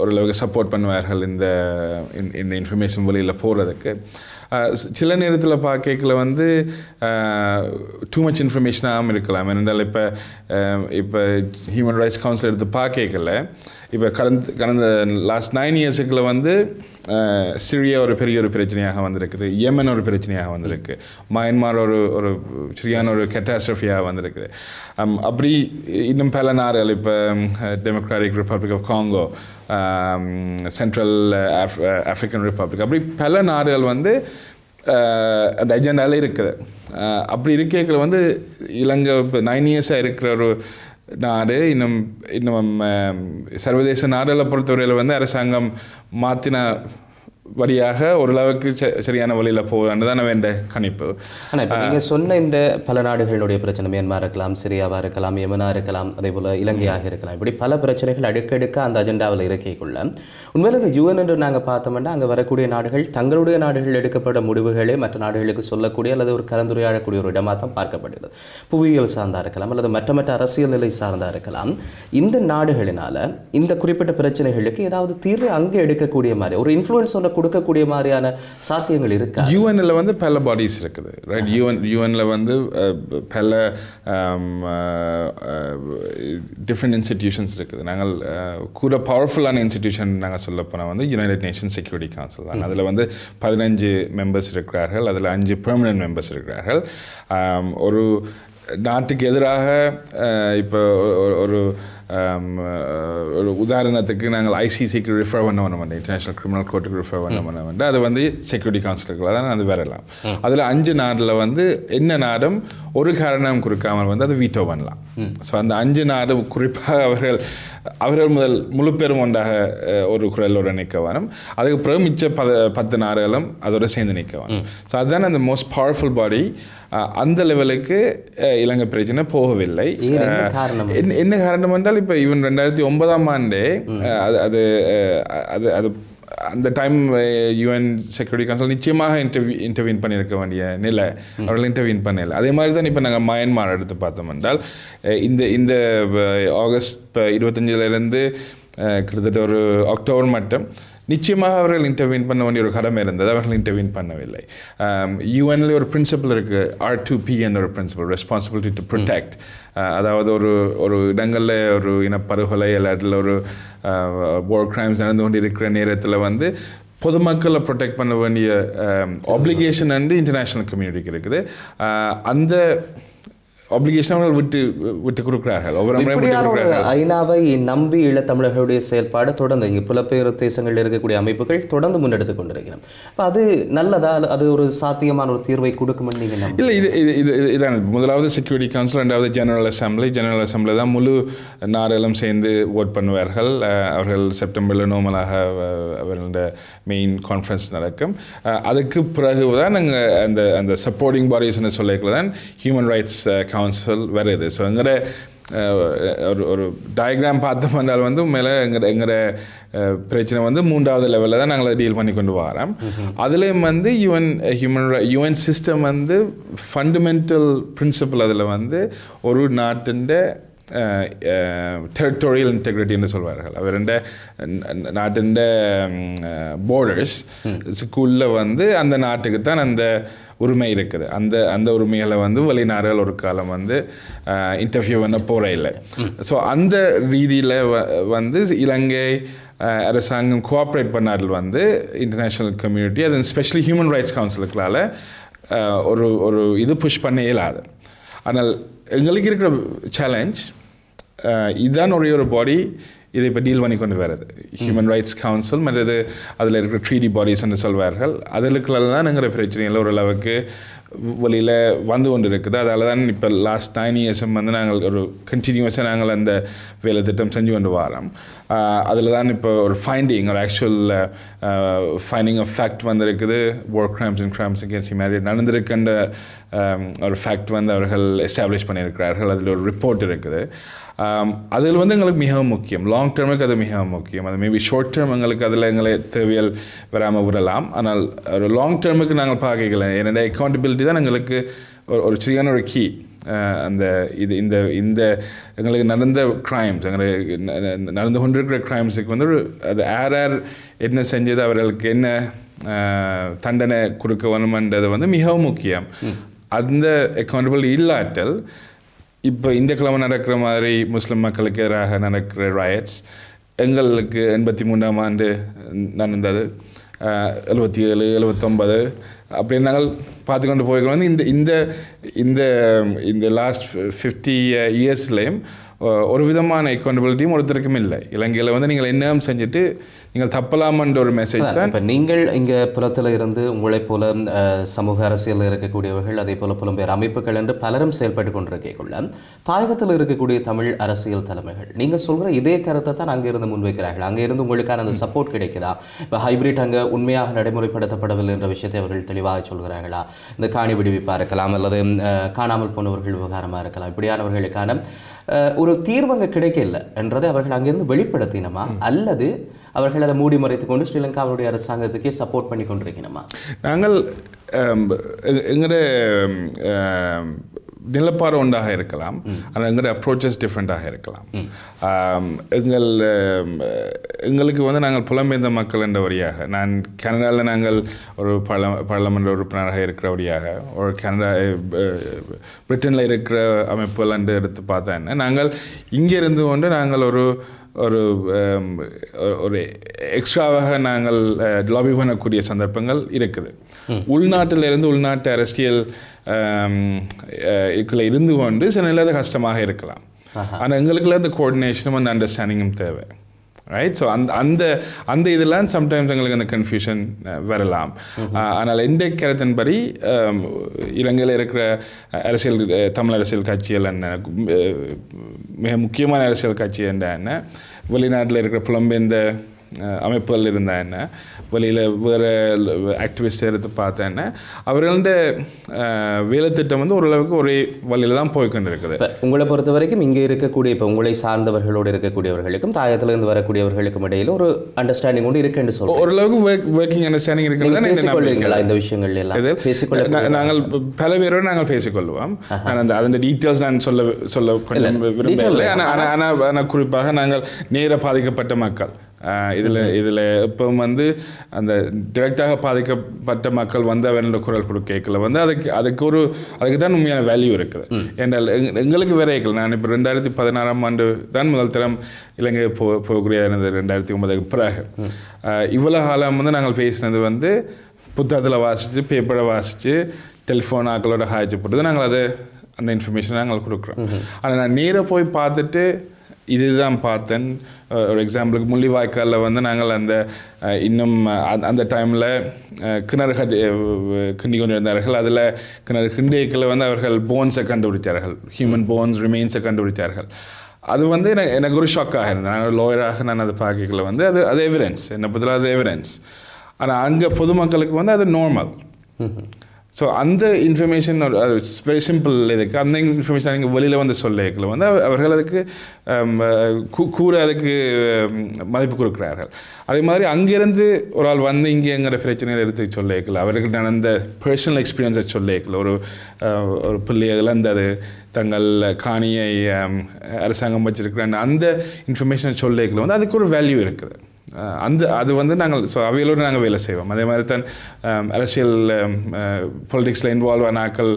ஓரளவுக்கு சப்போர்ட் பண்ணுவார்கள் இந்த இன்ஃபர்மேஷன் வழியில் போகிறதுக்கு. சில நேரத்தில் பார்க்கல வந்து டூ மச் இன்ஃபர்மேஷனாகவும் இருக்கலாம். ஏனென்றால் இப்போ ஹியூமன் ரைட்ஸ் கவுன்சில் எடுத்து பார்க்கல, இப்போ கடந்த லாஸ்ட் 9 இயர்ஸுக்குள்ள வந்து சிரியா ஒரு பெரிய பிரச்சனையாக வந்திருக்குது, யெமன் ஒரு பிரச்சனையாக வந்திருக்கு, மயன்மார் ஒரு சரியான ஒரு கேட்டாஸ்ட்ரஃபியாக வந்திருக்குது. அப்படி இன்னும் பல நாடுகள், இப்போ Democratic Republic of Congo, Central African Republic, அப்படி பல நாடுகள் வந்து அந்த அஜெண்டாவில் இருக்குது. அப்படி இருக்கைகள் வந்து இலங்கை இப்போ 9 இயர்ஸாக இருக்கிற ஒரு நாடு இன்னும் சர்வதேச நாடுகளை பொறுத்தவரையில் வந்து அரசாங்கம் மாற்றின வழியாக ஓரளவுக்கு சரியான வழியில் போகலான்னு தான் வேண்ட கணிப்பு. ஆனால் இப்போ நீங்கள் சொன்ன இந்த பல நாடுகளுடைய பிரச்சனை, மியான்மார் இருக்கலாம், சிரியாவாக இருக்கலாம், யெமனாக இருக்கலாம், அதே போல் இலங்கையாக இருக்கலாம், இப்படி பல பிரச்சனைகள் அடுக்கடுக்க அந்த அஜெண்டாவில் இருக்கைக்குள்ள உண்மையில் இந்த யூஎன் என்று நாங்கள் பார்த்தோம்னா அங்கே வரக்கூடிய நாடுகள் தங்களுடைய நாடுகள் எடுக்கப்பட்ட முடிவுகளே மற்ற நாடுகளுக்கு சொல்லக்கூடிய அல்லது ஒரு கலந்துரையாடக்கூடிய ஒரு இடமாக தான் பார்க்கப்படுகிறது. புவியியல் சார்ந்தா இருக்கலாம் அல்லது மற்ற அரசியல் நிலை சார்ந்தா இருக்கலாம். இந்த நாடுகளினால் இந்த குறிப்பிட்ட பிரச்சனைகளுக்கு ஏதாவது தீர்வு அங்கே எடுக்கக்கூடிய மாதிரி ஒரு இன்ஃப்ளூயன்ஸ் ஒன்று கொடுக்கக்கூடிய மாதிரியான சாத்தியங்கள் இருக்கா? யூஎன்ல வந்து பல பாடிஸ் இருக்குது, ரைட்? யூஎன்ல வந்து பல டிஃப்ரெண்ட் இன்ஸ்டிடியூஷன்ஸ் இருக்குது. நாங்கள் கூட பவர்ஃபுல்லான இன்ஸ்டிடியூஷன் நாங்கள் சொல்ல போனால் வந்து யுனைடெட் நேஷன்ஸ் செக்யூரிட்டி கவுன்சில் தான். அதில் வந்து 15 மெம்பர்ஸ் இருக்கிறார்கள், அதில் 5 பெர்மனன்ட் மெம்பர்ஸ் இருக்கிறார்கள். ஒரு நாட்டுக்கு எதிராக இப்போ ஒரு ஒரு உதாரணத்துக்கு நாங்கள் ஐசிசிக்கு ரிஃபர் பண்ண வேண்டாம், இன்டர்நேஷனல் கிரிமினல் கோர்ட்டுக்கு ரிஃபர் பண்ண வேண்டாம், அது வந்து செக்யூரிட்டி கவுன்சிலுக்குள்ள தான் அது வரலாம். அதில் 5 நாடில் வந்து என்ன நாடும் ஒரு காரணம் கொடுக்காமல் வந்து அது வீட்டோ பண்ணலாம். ஸோ அந்த 5 நாடும் குறிப்பாக அவர்கள் முதல் முழு பேரும் ஒன்றாக ஒரு குரலோட நிற்க வேணும். அதுக்கு பிறகு மிச்ச 10 நாடுகளும் அதோட சேர்ந்து நிற்க வேணும். ஸோ அதுதான் அந்த மோஸ்ட் பவர்ஃபுல் பாடி. அந்த லெவலுக்கு இலங்கை பிரச்சனை போகவில்லை. என்ன காரணம் என்றால் இப்போ ஈவன் 2009ஆம் ஆண்டே அது அது அது அந்த டைம் யுஎன் செக்யூரிட்டி கவுன்சில் நிச்சயமாக இன்டர்வீன் பண்ணியிருக்க வேண்டிய நிலை, அவர்கள் இன்டர்வீன் பண்ணல. அதே மாதிரி தான் இப்போ நாங்கள் மயன்மார் எடுத்து பார்த்தோம் என்றால் இந்த ஆகஸ்ட் 25 கிட்டத்தட்ட ஒரு அக்டோபர் மட்டும் நிச்சயமாக அவர்கள் இன்டர்வீன் பண்ண வேண்டிய ஒரு கடமை இருந்தது, அவர்கள் இன்டர்வீன் பண்ணவில்லை. யூஎன்ல ஒரு பிரின்சிபல் இருக்குது, R2P என்ற ஒரு பிரின்சிபல், ரெஸ்பான்சிபிலிட்டி டு ப்ரொடெக்ட். அதாவது ஒரு இடங்களில் ஒரு இனப்படுகொலை இல்லாட்டில் ஒரு வார் கிரைம்ஸ் நடந்து கொண்டு இருக்கிற நேரத்தில் வந்து பொதுமக்களை ப்ரொடெக்ட் பண்ண வேண்டிய ஆப்ளிகேஷன் வந்து இன்டர்நேஷ்னல் கம்யூனிட்டிக்கு இருக்குது. அந்த ஆப்ளிகேஷன் அவர்கள் விட்டு கொடுக்கிறார்கள். ஐநாவை நம்பி ஈழத்தமிழர்களுடைய செயல்பாடு தொடர்ந்து இங்கே புலப்பெயர் தேசங்களில் இருக்கக்கூடிய அமைப்புகள் தொடர்ந்து முன்னெடுத்து கொண்டிருக்கிறோம். அப்போ அது நல்லதா, அது ஒரு சாத்தியமான ஒரு தீர்வை கொடுக்குமென்னு நீங்கள் நம்ப? இல்லை, இதான் முதலாவது செக்யூரிட்டி கவுன்சில், ரெண்டாவது ஜெனரல் அசம்பிளி தான் முழு நாடுகளும் சேர்ந்து ஓட் பண்ணுவார்கள். அவர்கள் செப்டம்பரில் நோமலாக அவர்களோட மெயின் கான்ஃபரன்ஸ் நடக்கும். அதுக்கு பிறகு தான் நாங்கள் அந்த சப்போர்ட்டிங் பாடிஸ்ன்னு சொல்லிக்கல தான் ஹியூமன் ரைட்ஸ் கவுன்சில் வருது. ஸோ எங்கிற ஒரு டயக்ராம் பார்த்தோம் என்றால் வந்து மேலே எங்கிற பிரச்சனை வந்து 3வது லெவலில் தான் நாங்கள் டீல் பண்ணி கொண்டு வரோம். அதுலேயும் வந்து யுஎன் சிஸ்டம் வந்து ஃபண்டமெண்டல் பிரின்சிபல் அதில் வந்து ஒரு நாட்டின் டெரிட்டோரியல் இன்டெகிரிட்டின்னு சொல்வார்கள். அவர் நாட்டின் போர்டர்ஸ்க்குள்ளே வந்து அந்த நாட்டுக்கு தான் அந்த உரிமை இருக்குது. அந்த உரிமைகளை வந்து வெளிநாடுகள் ஒரு காலம் வந்து இன்டர்வியூ பண்ண போகிற இல்லை. ஸோ அந்த ரீதியில் வந்து இலங்கை அரசாங்கம் கோஆப்ரேட் பண்ணார்கள் வந்து இன்டர்நேஷ்னல் கம்யூனிட்டி, அது ஸ்பெஷலி ஹியூமன் ரைட்ஸ் கவுன்சிலுக்களால் ஒரு இது புஷ் பண்ண இயலாது. ஆனால் எங்களுக்கு இருக்கிற சேலஞ்ச் இதுதான், ஒரு பாடி இதை இப்போ டீல் பண்ணி கொண்டு வருது. ஹியூமன் ரைட்ஸ் கவுன்சில் மற்றது அதில் இருக்கிற ட்ரீடி பாடிஸ்ன்னு சொல்வார்கள். அதுக்குள்ள தான் எங்கிற பிரச்சனையில் ஓரளவுக்கு வெளியில் வந்து கொண்டு இருக்குது. அதால் தான் இப்போ லாஸ்ட் 9 years வந்து நாங்கள் ஒரு கண்டினியூஸாக நாங்கள் அந்த வேலை திட்டம் செஞ்சு கொண்டு வரோம். அதில் தான் இப்போ ஒரு ஃபைண்டிங், ஒரு ஆக்சுவல் ஃபைண்டிங் ஆஃப் ஃபேக்ட் வந்து இருக்குது. War crimes and crimes against humanity நடந்திருக்கின்ற ஒரு ஃபேக்ட் வந்து அவர்கள் எஸ்டாப்ளிஷ் பண்ணியிருக்கிறார்கள். அதில் ஒரு ரிப்போர்ட் இருக்குது. அதில் வந்து எங்களுக்கு மிகவும் முக்கியம், லாங் டேர்முக்கு அது மிகவும் முக்கியம். அது மேபி ஷார்ட் டேர்ம் எங்களுக்கு அதில் எங்களை தேவையல் வராமல் விடலாம். ஆனால் ஒரு லாங் டேர்முக்கு நாங்கள் பார்க்கல. என்னோட அக்கௌண்டபிலிட்டி தான் எங்களுக்கு ஒரு சரியான ஒரு கீ. அந்த இந்த எங்களுக்கு நடந்த கிரைம்ஸ், எங்களுக்கு நடந்து கொண்டிருக்கிற கிரைம்ஸுக்கு வந்து அது யார் என்ன செஞ்சது, அவர்களுக்கு என்ன தண்டனை கொடுக்க வேணுமென்றது வந்து மிகவும் முக்கியம். அந்த அக்கௌண்டபிலிட்டி இல்லாட்டல் இப்போ இந்த கிழமை நடக்கிற மாதிரி முஸ்லிம் மக்களுக்கு எதிராக நடக்கிற ரயட்ஸ் எங்களுக்கு 83ஆம் ஆண்டு நடந்தது, 77, 79 அப்படின்னு நாங்கள் பார்த்துக்கொண்டு போய்க்கிறோம். வந்து இந்த லாஸ்ட் 50 yearsலேயும் ஒரு விதமான அக்கௌண்டபிலிட்டியும் ஒருத்தருக்கும் இல்லை. இலங்கையில் வந்து நீங்கள் என்ன செஞ்சுட்டு நீங்கள் தப்பலாமன்ற ஒரு மெசேஜ் தான். இப்போ நீங்கள் இங்கே புலத்தில் இருந்து உங்களைப் போல சமூக அரசியலில் இருக்கக்கூடியவர்கள், அதே போல் புலம்பெயர் அமைப்புகள் என்று பலரும் செயல்பட்டு கொண்டிருக்கக்குள்ள தாயகத்தில் இருக்கக்கூடிய தமிழ் அரசியல் தலைமைகள் நீங்கள் சொல்கிற இதே கருத்தை தான் அங்கே இருந்து முன்வைக்கிறார்கள். அங்கே இருந்து உங்களுக்கான அந்த சப்போர்ட் கிடைக்குதா? இப்போ ஹைபிரிட் அங்கே உண்மையாக நடைமுறைப்படுத்தப்படவில்லை என்ற விஷயத்தை அவர்கள் தெளிவாக சொல்கிறார்களா? இந்த காணி விடுவிப்பாக இருக்கலாம், அல்லது காணாமல் போனவர்கள் விவகாரமாக இருக்கலாம், இப்படியானவர்களுக்கான ஒரு தீர்வு அங்கே கிடைக்கல என்றதை அவர்கள் அங்கிருந்து வெளிப்படுத்தினமா, அல்லது அவர்கள் அதை மூடி மறைத்து கொண்டு ஸ்ரீலங்காவுடைய அரசாங்கத்துக்கே சப்போர்ட் பண்ணி கொண்டிருக்கணுமா? நாங்கள் எங்களோட நிலப்பாடு ஒன்றாக இருக்கலாம், ஆனால் எங்களுடைய அப்ரோச்சஸ் டிஃப்ரெண்ட்டாக இருக்கலாம். எங்களுக்கு வந்து நாங்கள் புலம்பெயர்ந்த மக்கள் என்ற வழியாக, நான் கனடாவில் நாங்கள் ஒரு பார்லமெண்ட் உறுப்பினராக இருக்கிற வழியாக, ஒரு கனடா பிரிட்டனில் இருக்கிற அமைப்புகள் என்று எடுத்து பார்த்தா என்ன, நாங்கள் இங்கே இருந்து கொண்டு நாங்கள் ஒரு ஒரு எக்ஸ்ட்ராவாக நாங்கள் லாபி பண்ணக்கூடிய சந்தர்ப்பங்கள் இருக்குது. உள்நாட்டிலிருந்து உள்நாட்டு அரசியல் இருந்து கொண்டு சில நிலை கஷ்டமாக இருக்கலாம். ஆனால் எங்களுக்குள்ள அந்த கோஆர்டினேஷனும் அந்த அண்டர்ஸ்டாண்டிங்கும் தேவை. ரைட். ஸோ அந்த இதெல்லாம் சம்டைம்ஸ் எங்களுக்கு அந்த கன்ஃபியூஷன் வரலாம். ஆனால் எந்த கருத்தின்படி இலங்கையில் இருக்கிற அரசியல் தமிழ் அரசியல் கட்சிகள் என்ன, மிக முக்கியமான அரசியல் கட்சி என்ன, வெளிநாட்டில் இருக்கிற புலம்பெயர்ந்த அமைப்புகள் இருந்தால் என்ன, வெளியில் வேறு ஆக்டிவிஸ்ட் எடுத்து பார்த்தா என்ன, அவர்களோட வேலை திட்டம் வந்து ஓரளவுக்கு ஒரே வழியில் தான் போய்கொண்டு இருக்குது. உங்களை பொறுத்த வரைக்கும் இங்கே இருக்கக்கூடிய இப்போ உங்களை சார்ந்தவர்களோடு இருக்கக்கூடியவர்களுக்கும் தாயத்திலிருந்து வரக்கூடியவர்களுக்கும் இடையில் ஒரு அண்டர்ஸ்டாண்டிங் ஒன்று இருக்குன்னு சொல்லுவோம். ஓரளவுக்கு ஒர்க்கிங் அண்டர்ஸ்டாண்டிங் இருக்கிறது. இந்த விஷயங்கள் எல்லாம் பேசிக்கொள்ள நாங்கள் பல பேரோடு நாங்கள் பேசிக்கொள்வோம். ஆனால் அந்த டீட்டெயில்ஸ் நான் சொல்ல கொஞ்சம் விரும்பவில்லை. ஆனால் குறிப்பாக நாங்கள் நேர பாதிக்கப்பட்ட மக்கள் இதில் இப்போ வந்து அந்த டிரெக்டாக பாதிக்கப்பட்ட மக்கள் வந்து அவனோட குரல் கொடுக்கல வந்து அதுக்கு தான் உண்மையான வேல்யூ இருக்குது. என்றால் எங்களுக்கு வேற நான் இப்போ 2016ஆம் ஆண்டு தான் முதல் தரம் இலங்கை போகக்கூடிய 2009க்கு பிறகு இவ்வளோ காலம் வந்து நாங்கள் பேசினது வந்து புத்தகத்தில் வாசித்து பேப்பரை வாசித்து டெலிஃபோன் ஆக்களோட ஹாய்ச்சி போட்டு நாங்கள் அந்த இன்ஃபர்மேஷனை நாங்கள் கொடுக்குறோம். ஆனால் நான் நேராக போய் பார்த்துட்டு இதுதான் பார்த்தேன். ஒரு எக்ஸாம்பிளுக்கு முள்ளிவாய்க்காலில் வந்து நாங்கள் இன்னும் அந்த டைமில் கிணறு கிண்டி கொண்டிருந்தார்கள். அதில் கிணறு கிண்டியக்கில் வந்து அவர்கள் போன்ஸை கண்டுபிடித்தார்கள், ஹியூமன் போன்ஸ் ரிமெயின்ஸை கண்டுபிடித்தார்கள். அது வந்து எனக்கு ஒரு ஷாக்காக இருந்தது. நான் லோயராக நான் அதை பார்க்கல வந்து அது எவிடன்ஸ், என்னை பற்றில அது எவிடன்ஸ். ஆனால் அங்கே பொதுமக்களுக்கு வந்து அது நார்மல். ஸோ அந்த இன்ஃபர்மேஷன் வெரி சிம்பிள். இதுக்கு அந்த இன்ஃபர்மேஷன் நீங்கள் வெளியில் வந்து சொல்லிக்கல வந்து அவர்கள் அதுக்கு அதுக்கு மதிப்பு கொடுக்குறார்கள். அதே மாதிரி அங்கேருந்து ஒரு ஆள் வந்து இங்கேங்கிற பிரச்சனைகள் எடுத்து சொல்லிக்கல, அவர்கள் நடந்த பர்சனல் எக்ஸ்பீரியன்ஸை சொல்லிக்கல. ஒரு பிள்ளையை இழந்தது, தங்கள் காணியை அரசாங்கம் வச்சிருக்கிற அந்த இன்ஃபர்மேஷனை சொல்லிக்கல வந்து அதுக்கு ஒரு வேல்யூ இருக்குது. அது வந்து நாங்கள் அவைகளோடு நாங்கள் வேலை செய்வோம். அதே மாதிரி தான் அரசியல் பொலிட்டிக்ஸில் இன்வால்வ் ஆன ஆக்கள்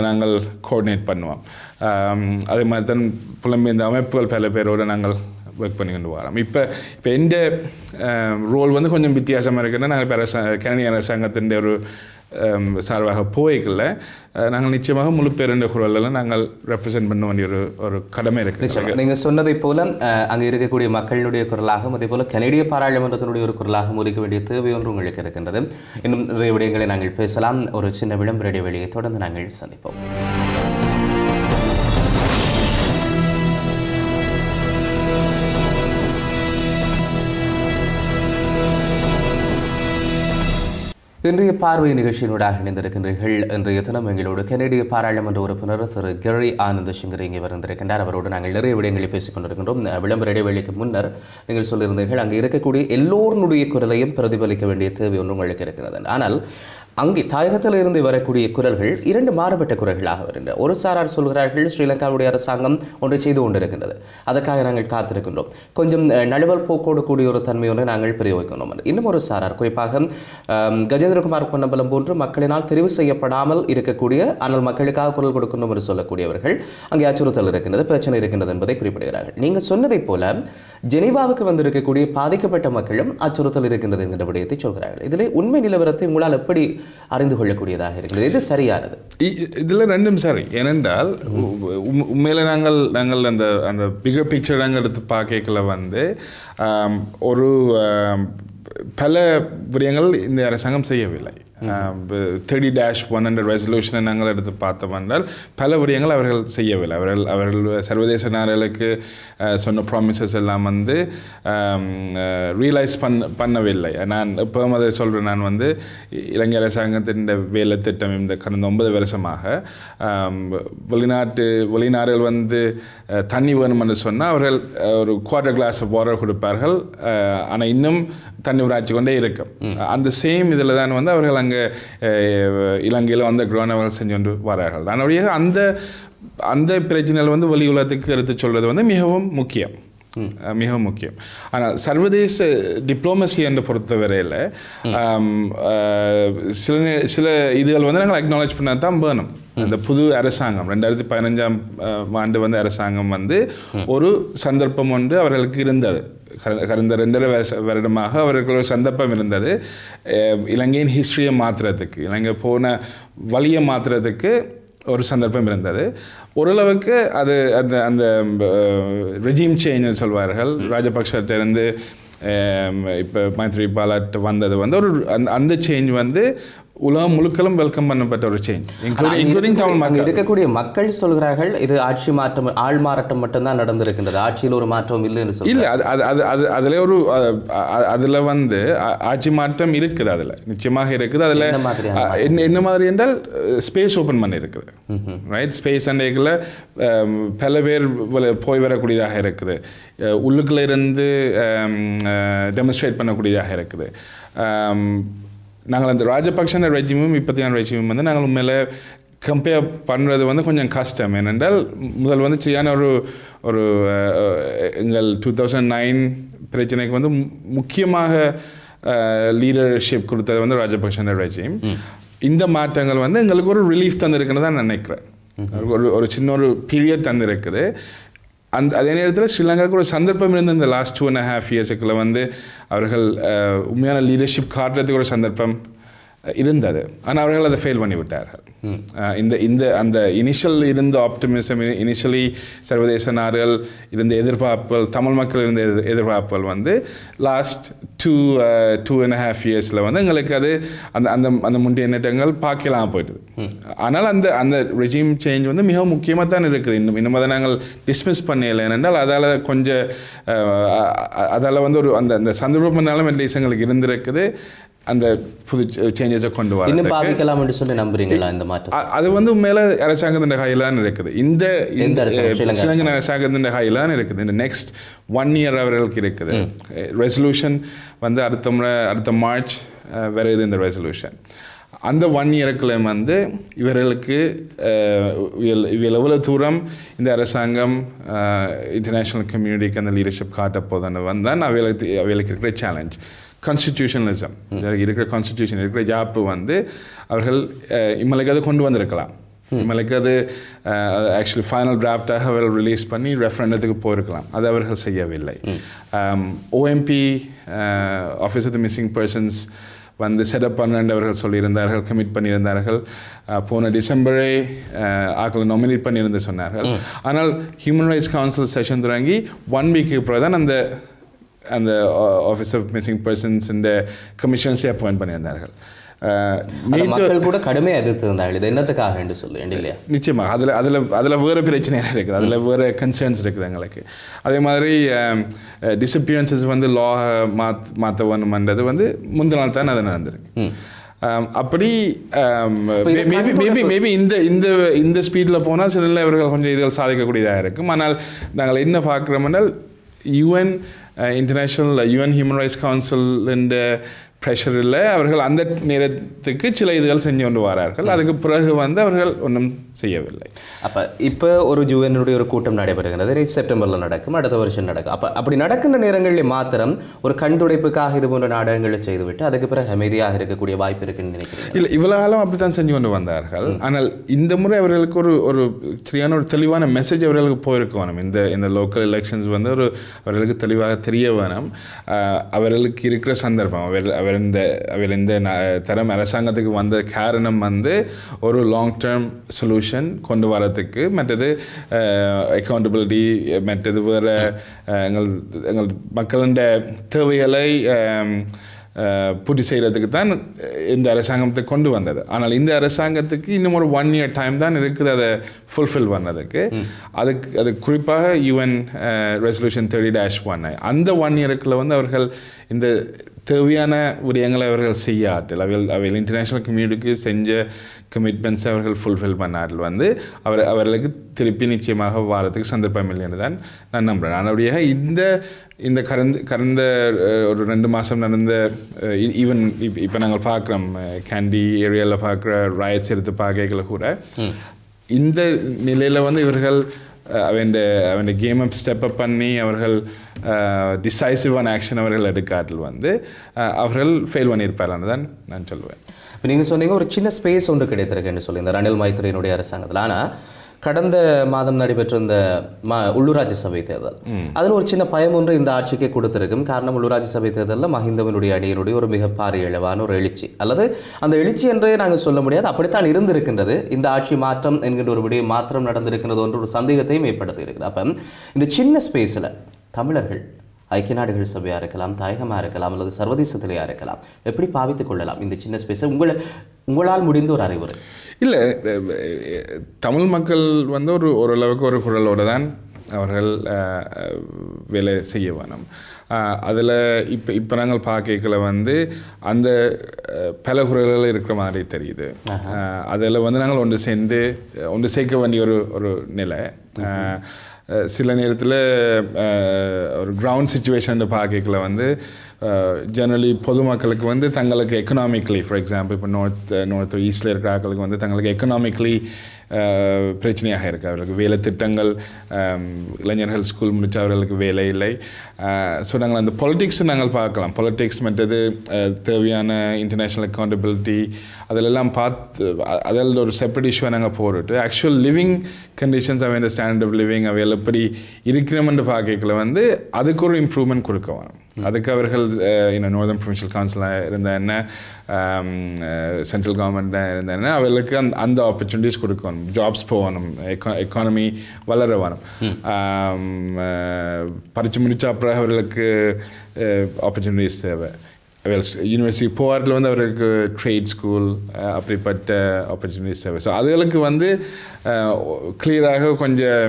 நாங்கள் கோஆர்டினேட் பண்ணுவோம். அதே மாதிரி தான் புலம்பெயர்ந்த அமைப்புகள் பல பேரோடு நாங்கள் ஒர்க் பண்ணி கொண்டு வரோம். இப்போ எந்த ரோல் வந்து கொஞ்சம் வித்தியாசமாக இருக்குன்னா, நாங்கள் இப்போ கனடிய அரசாங்கத்தின் ஒரு சார்பாக போய்க்கல, நாங்கள் நிச்சயமாக முழு பேருண்ட குரலில் நாங்கள் ரெப்ரசென்ட் பண்ண வேண்டிய ஒரு கடமை இருக்குது. நீங்கள் சொன்னதை போல அங்கே இருக்கக்கூடிய மக்களுடைய குரலாகவும் அதே போல் கனடிய பாராளுமன்றத்தினுடைய ஒரு குரலாகவும் இருக்க வேண்டிய தேவை ஒன்று உங்களுக்கு இருக்கின்றது. இன்னும் நிறைய விடயங்களை நாங்கள் பேசலாம். ஒரு சின்ன விளம்பர இடைவெளியை தொடர்ந்து நாங்கள் சந்திப்போம். இன்றைய பார்வை நிகழ்ச்சியினூடாக இணைந்திருக்கின்றீர்கள். இன்றைய தினம் எங்களோடு கனடிய பாராளுமன்ற உறுப்பினர் திரு கெரி ஆனந்த சிங்கர் இங்கே வந்திருக்கின்றார். அவரோடு நாங்கள் நிறைய விடயங்களை பேசிக் கொண்டிருக்கின்றோம். விளம்பர இடைவெளிக்கு முன்னர் நீங்கள் சொல்லியிருந்தீர்கள் அங்கே இருக்கக்கூடிய எல்லோருடைய குரலையும் பிரதிபலிக்க வேண்டிய தேவை ஒன்று உங்களுக்கு இருக்கிறது. ஆனால் அங்கே தாயகத்தில் இருந்து வரக்கூடிய குரல்கள் இரண்டு மாறுபட்ட குரல்களாக வருகின்றன. ஒரு சாரார் சொல்கிறார்கள் ஸ்ரீலங்காவுடைய அரசாங்கம் ஒன்றை செய்து கொண்டிருக்கின்றது, அதற்காக நாங்கள் காத்திருக்கின்றோம், கொஞ்சம் நழுவல் போக்கோடு கூடிய ஒரு தன்மையோடு நாங்கள் பிரயோகிக்கணும். இன்னும் ஒரு சாரார், குறிப்பாக கஜேந்திரகுமார் பொன்னம்பலம் போன்று மக்களினால் தெரிவு செய்யப்படாமல் இருக்கக்கூடிய ஆனால் மக்களுக்காக குரல் கொடுக்கணும் என்று சொல்லக்கூடியவர்கள் அங்கே அச்சுறுத்தல் இருக்கின்றது, பிரச்சனை இருக்கின்றது என்பதை குறிப்பிடுகிறார்கள். நீங்கள் சொன்னதை போல ஜெனீவாவுக்கு வந்திருக்கக்கூடிய பாதிக்கப்பட்ட மக்களும் அச்சுறுத்தல் இருக்கின்றது என்கிற விடயத்தை சொல்கிறார்கள். இதில் உண்மை நிலவரத்தை உங்களால் எப்படி அறிந்து கொள்ளக்கூடியதாக இருக்கிறது? இது சரியானது? இதில் ரெண்டும் சரி. ஏனென்றால் உண்மையில நாங்கள் அந்த பிகர் பிக்சர் நாங்கள் எடுத்து பார்க்கல வந்து ஒரு பல விடயங்கள் இந்த அரசாங்கம் செய்யவில்லை. 30-1 என்ற ரெசல்யூஷனை நாங்கள் எடுத்து பார்த்தோம் என்றால் பல விடயங்கள் அவர்கள் செய்யவில்லை. அவர்கள் சர்வதேச நாடுகளுக்கு சொன்ன ப்ராமிசஸ் எல்லாம் வந்து ரியலைஸ் பண்ணவில்லை. நான் எப்போவும் அதை சொல்கிறேன். நான் வந்து இலங்கை அரசாங்கத்தின் வேலை திட்டம் இந்த கடந்த 9 வருஷமாக வெளிநாடுகள் வந்து தண்ணி வேணும் என்று சொன்னால் அவர்கள் ஒரு குவார்டர் கிளாஸ் வாட்டர் கொடுப்பார்கள். ஆனால் இன்னும் தண்ணி உராய்ச்சி கொண்டே இருக்கும். அந்த சேம் இதில் தான் வந்து அவர்கள் அங்கே இலங்கையில் வந்து கிரௌண்ட் அவர்கள் செஞ்சு கொண்டு வரார்கள். அதனுடைய அந்த பிரச்சனைகள் வந்து வெளி உலகத்துக்கு எடுத்து சொல்கிறது வந்து மிகவும் முக்கியம். ஆனால் சர்வதேச டிப்ளோமசி என்று பொறுத்தவரையில் சில இதுகள் வந்து நாங்கள் அக்னாலேஜ் பண்ண தான் வேணும். இந்த புது அரசாங்கம் 2015 ஆண்டு வந்து அரசாங்கம் வந்து ஒரு சந்தர்ப்பம் ஒன்று அவர்களுக்கு இருந்தது. கடந்த 2.5 வருடமாக அவர்களுக்கு ஒரு சந்தர்ப்பம் இருந்தது. இலங்கையின் ஹிஸ்டரியை மாற்றுறதுக்கு, இலங்கை போன வழியை மாற்றுறதுக்கு ஒரு சந்தர்ப்பம் இருந்தது. ஓரளவுக்கு அது அந்த அந்த ரெஜிம் சேஞ்ச் சொல்வார்கள். ராஜபக்ஷத்திலிருந்து இப்போ மைத்ரிபாலட் வந்தது வந்து ஒரு அந்த சேஞ்ச் வந்து உலகம் முழுக்களும் வெல்கம் பண்ணப்பட்ட ஒரு சேஞ்ச், இன்க்ளூடிங் தமிழ் மக்கள். இருக்கக்கூடிய மக்கள் சொல்கிறார்கள் இது ஆட்சி மாற்றம், ஆள் மாறாட்டம் மட்டும்தான் நடந்திருக்கின்றது, ஆட்சியில் ஒரு மாற்றம் இல்லைன்னு சொல்லி. இல்லை, அதில் ஒரு அதில் வந்து ஆட்சி மாற்றம் இருக்குது, அதில் நிச்சயமாக இருக்குது. அதில் என்ன மாதிரி என்றால் ஸ்பேஸ் ஓப்பன் பண்ணி இருக்குது, ரைட்? ஸ்பேஸ் அண்டைகளில் பல பேர் போய் வரக்கூடியதாக இருக்குது, உள்ளுக்குள்ள இருந்து டெமன்ஸ்ட்ரேட் பண்ணக்கூடியதாக இருக்குது. நாங்கள் அந்த ராஜபக்ஷ ரெஜிமும் இப்போத்தியான ரெஜிமும் வந்து நாங்கள் உண்மையில் கம்பேர் பண்ணுறது வந்து கொஞ்சம் கஷ்டம். ஏனென்றால் முதல் வந்து சரியான ஒரு எங்கள் 2009 பிரச்சனைக்கு வந்து முக்கியமாக லீடர்ஷிப் கொடுத்தது வந்து ராஜபக்ஷ ரெஜிம். இந்த மாற்றங்கள் வந்து எங்களுக்கு ஒரு ரிலீஃப் தந்திருக்குன்னு தான் நினைக்கிறேன். ஒரு சின்ன ஒரு பீரியட் தந்திருக்குது. அதே நேரத்தில் ஸ்ரீலங்காவுக்கு ஒரு சந்தர்ப்பம் இருந்த இந்த லாஸ்ட் 2.5 இயர்ஸுக்குள்ள வந்து அவர்கள் உண்மையான லீடர்ஷிப் காட்டுறதுக்கு ஒரு சந்தர்ப்பம் இருந்தது. ஆனால் அவர்கள் அதை ஃபெயில் பண்ணி விட்டார்கள். அந்த இனிஷியல் இருந்த ஆப்டிமிசம், இனிஷியலி சர்வதேச நாடுகள் இருந்த எதிர்பார்ப்புகள், தமிழ் மக்கள் இருந்த எதிர்பார்ப்புகள் வந்து லாஸ்ட் 2.5 இயர்ஸில் வந்து எங்களுக்கு அது அந்த முந்தைய எண்ணங்கள் பார்க்கலாம் போயிட்டுது. ஆனால் அந்த ரெஜிம் சேஞ்ச் வந்து மிக முக்கியமாக தான் இருக்குது. இன்னும் அதை நாங்கள் டிஸ்மிஸ் பண்ணலை. ஏனென்றால் அதால் கொஞ்சம் அதால் வந்து ஒரு அந்த சந்தர்ப்பம்னாலும் அட்லீஸ்ட் எங்களுக்கு இருந்திருக்குது அந்த புது சேஞ்சஸை கொண்டு வர. இன்னும் பாதிக்கலாம் என்று சொல்லி நம்புறீங்களா இந்த மாற்றம்? அது வந்து மேலே அரசாங்கத்தின் கையில் தான் இருக்குது. இந்த ஸ்ரீலங்கன் அரசாங்கத்தின் கையில் தான் இருக்குது. இந்த நெக்ஸ்ட் 1 year அவர்களுக்கு இருக்குது. ரெசல்யூஷன் வந்து அடுத்த மார்ச் வருது இந்த ரெசல்யூஷன். அந்த 1 yearக்குள்ள வந்து இவர்களுக்கு எவ்வளவு தூரம் இந்த அரசாங்கம் இன்டர்நேஷ்னல் கம்யூனிட்டிக்கு அந்த லீடர்ஷிப் காட்ட போதுன்னு வந்தால் அவைகளுக்கு இருக்கிற சேலஞ்ச். கான்ஸ்டிடியூஷனலிசம் இருக்கிற கான்ஸ்டிடியூஷன் இருக்கிற ஜாப்பு வந்து அவர்கள் இம்மலைக்கு அது கொண்டு வந்திருக்கலாம். இம்மலைக்கு அது ஆக்சுவலி ஃபைனல் டிராஃப்டாக அவர்கள் ரிலீஸ் பண்ணி ரெஃபரண்டத்துக்கு போயிருக்கலாம். அது அவர்கள் செய்யவில்லை. OMP office of the missing persons வந்து செட்டப் பண்ண அவர்கள் சொல்லியிருந்தார்கள், கமிட் பண்ணியிருந்தார்கள். போன டிசம்பரே ஆக்களை நாமினேட் பண்ணியிருந்து சொன்னார்கள். ஆனால் ஹியூமன் ரைட்ஸ் கவுன்சில் செஷன் தொடங்கி 1 week அப்புறம் தான் அந்த ஆஃபீஸ் ஆஃப் மிஸ்ஸிங் பர்சன்ஸ் இந்த கமிஷன்ஸை அப்பாயிண்ட் பண்ணியிருந்தார்கள். மக்கள் கூட கடுமையாக எதிர்த்திருந்தார்கள். இது என்னத்துக்காக என்று சொல்லி இல்லையா? நிச்சயமாக அதில் வேறு பிரச்சனையாக இருக்குது, அதில் வேறு கன்சர்ன்ஸ் இருக்குது எங்களுக்கு. அதே மாதிரி டிஸப்பியரன்சஸ் வந்து லா மாற்ற வேணுமன்றது வந்து முந்தின நாள் தான் அது நடந்திருக்கு. அப்படி மேபி இந்த ஸ்பீடில் போனால் சில இவர்கள் கொஞ்சம் இதுகள் சாதிக்கக்கூடியதாக இருக்கும். ஆனால் நாங்கள் என்ன பார்க்குறோம்னால் UN international UN human rights council இந்த ப்ரெஷரில் அவர்கள் அந்த நேரத்துக்கு சில இதுகள் செஞ்சு கொண்டு வரார்கள். அதுக்கு பிறகு வந்து அவர்கள் ஒன்றும் செய்யவில்லை. அப்போ இப்போ ஒரு யூஎன்னுடைய ஒரு கூட்டம் நடைபெறுகிறது, செப்டம்பரில் நடக்கும், அடுத்த வருஷம் நடக்கும். அப்படி நடக்கின்ற நேரங்களில் மாத்திரம் ஒரு கண் துடைப்புக்காக இது போன்ற நாடகங்களை செய்துவிட்டு அதுக்கு பிறகு அமைதியாக இருக்கக்கூடிய வாய்ப்பு இருக்குன்னு நினைக்கிறேன். இல்லை, இவ்வளோ காலம் அப்படி தான் செஞ்சு கொண்டு வந்தார்கள். ஆனால் இந்த முறை அவர்களுக்கு ஒரு சரியான ஒரு தெளிவான மெசேஜ் அவர்களுக்கு போயிருக்க வேணும். இந்த லோக்கல் எலெக்ஷன்ஸ் வந்து அவர்களுக்கு தெளிவாக தெரிய வேணும். அவர்களுக்கு இருக்கிற சந்தர்ப்பம், அவர் இந்த தரம் அரசாங்கத்துக்கு வந்த காரணம் வந்து ஒரு லாங் டேர்ம் சொல்யூஷன் கொண்டு வரதுக்கு, மற்றது அக்கௌண்டபிலிட்டி, மற்றது வேறு எங்கள் மக்களின் தேவைகளை பூர்த்தி செய்கிறதுக்கு தான் இந்த அரசாங்கத்தை கொண்டு வந்தது. ஆனால் இந்த அரசாங்கத்துக்கு இன்னும் ஒரு 1 year டைம் தான் இருக்குது அதை ஃபுல்ஃபில் பண்ணதுக்கு. அது குறிப்பாக யூஎன் ரெசல்யூஷன் 30-1 அந்த 1 yearக்குள்ள வந்து அவர்கள் இந்த தேவையான விடயங்களை அவர்கள் செய்யாட்டில் அவைகள் இன்டர்நேஷ்னல் கம்யூனிட்டிக்கு செஞ்ச கமிட்மெண்ட்ஸ் அவர்கள் ஃபுல்ஃபில் பண்ணார்கள் வந்து அவர்களுக்கு திருப்பி நிச்சயமாக வாரத்துக்கு சந்தர்ப்பம் இல்லைன்னு தான் நான் நம்புகிறேன். அதனுடைய இந்த கடந்த ஒரு 2 மாதம் நடந்த ஈவன் இப்போ நாங்கள் பார்க்குறோம் கேண்டி ஏரியாவில் பார்க்குற ராயட்ஸ் எடுத்து பார்க்கல கூட இந்த நிலையில் வந்து இவர்கள் அவன் கேமை ஸ்டெப் அப் பண்ணி அவர்கள் டிசைசிவான ஆக்ஷன் அவர்கள் எடுக்காட்டில் வந்து அவர்கள் ஃபெயில் பண்ணியிருப்பார்னு தான் நான் சொல்லுவேன். இப்போ நீங்கள் சொன்னீங்க ஒரு சின்ன ஸ்பேஸ் ஒன்று கிடைத்திருக்குன்னு சொல்லி இந்த ரணில் மைத்திரியினுடைய அரசாங்கத்தில். ஆனால் கடந்த மாதம் நடைபெற்ற இந்த உள்ளூராட்சி சபை தேர்தல் அதில் ஒரு சின்ன பயம் ஒன்று இந்த ஆட்சிக்கு கொடுத்திருக்கும். காரணம் உள்ளூராட்சி சபை தேர்தலில் மஹிந்தவனுடைய அணியினுடைய ஒரு மிக பாரிய இழவான ஒரு எழுச்சி, அல்லது அந்த எழுச்சி என்றே நாங்கள் சொல்ல முடியாது, அப்படித்தான் இருந்திருக்கின்றது. இந்த ஆட்சி மாற்றம் என்கின்ற ஒரு விடயம் மாற்றம் நடந்திருக்கிறது ஒன்று ஒரு சந்தேகத்தையும் ஏற்படுத்தி இருக்குது. அப்போ இந்த சின்ன ஸ்பேஸில் தமிழர்கள் ஐக்கிய நாடுகள் சபையாக இருக்கலாம், தாயகமாக இருக்கலாம், அல்லது சர்வதேசத்திலேயா இருக்கலாம், எப்படி பாவித்துக் கொள்ளலாம் இந்த சின்ன ஸ்பேஸை? உங்களால் முடிந்த ஒரு அறிவுரை. இல்லை, தமிழ் மக்கள் வந்து ஓரளவுக்கு ஒரு குரலோடு தான் அவர்கள் வேலை செய்ய வேணும். அதில் இப்போ நாங்கள் பார்க்கல வந்து அந்த பல குரல்கள் இருக்கிற மாதிரி தெரியுது. அதில் வந்து நாங்கள் ஒன்று சேர்க்க வேண்டிய ஒரு நிலை. சில நேரத்தில் ஒரு கிரவுண்ட் சிச்சுவேஷன் பார்க்கல வந்து ஜெனரலி பொதுமக்களுக்கு வந்து தங்களுக்கு எக்கனாமிக்லி, ஃபார் எக்ஸாம்பிள் இப்போ நார்த் ஈஸ்டில் இருக்கிற ஆட்களுக்கு வந்து தங்களுக்கு எக்கனாமிக்லி பிரச்சனையாக இருக்குது. அவர்களுக்கு வேலை திட்டங்கள், இளைஞர்கள் ஸ்கூல் முடிச்ச அவர்களுக்கு வேலை இல்லை. ஸோ நாங்கள் அந்த பொலிட்டிக்ஸ் நாங்கள் பார்க்கலாம். பொலிட்டிக்ஸ் மற்றது தேவையான இன்டர்நேஷ்னல் அக்கௌண்டபிலிட்டி அதிலெல்லாம் அதில் ஒரு செப்பரேட் இஷ்யூவை நாங்கள் போட்டுட்டு ஆக்சுவல் லிவிங் கண்டிஷன்ஸ் அவை இந்த ஸ்டாண்டர்ட் ஆஃப் லிவிங் அவையில் எப்படி இருக்கிறோம்னு பார்க்கல வந்து அதுக்கு ஒரு இம்ப்ரூவ்மெண்ட் கொடுக்க வரும். அதுக்கு அவர்கள் நார்தர்ன் ப்ரொவின்ஷியல் கவுன்சிலாக இருந்த என்ன, சென்ட்ரல் கவர்மெண்ட்டாக இருந்த என்ன, அவர்களுக்கு அந்த ஆப்பர்ச்சுனிட்டிஸ் கொடுக்கணும். ஜாப்ஸ் போகணும், எக்கானமி வளர வேணும். படித்து முடித்த அப்புறம் அவர்களுக்கு ஆப்பர்ச்சுனிட்டிஸ் தேவை. யூனிவர்சிட்டி போகிறதுல வந்து அவருக்கு ட்ரேட் ஸ்கூல் அப்படிப்பட்ட ஆப்பர்ச்சுனிட்டிஸ் தேவை. ஸோ அதுகளுக்கு வந்து கிளியராக கொஞ்சம்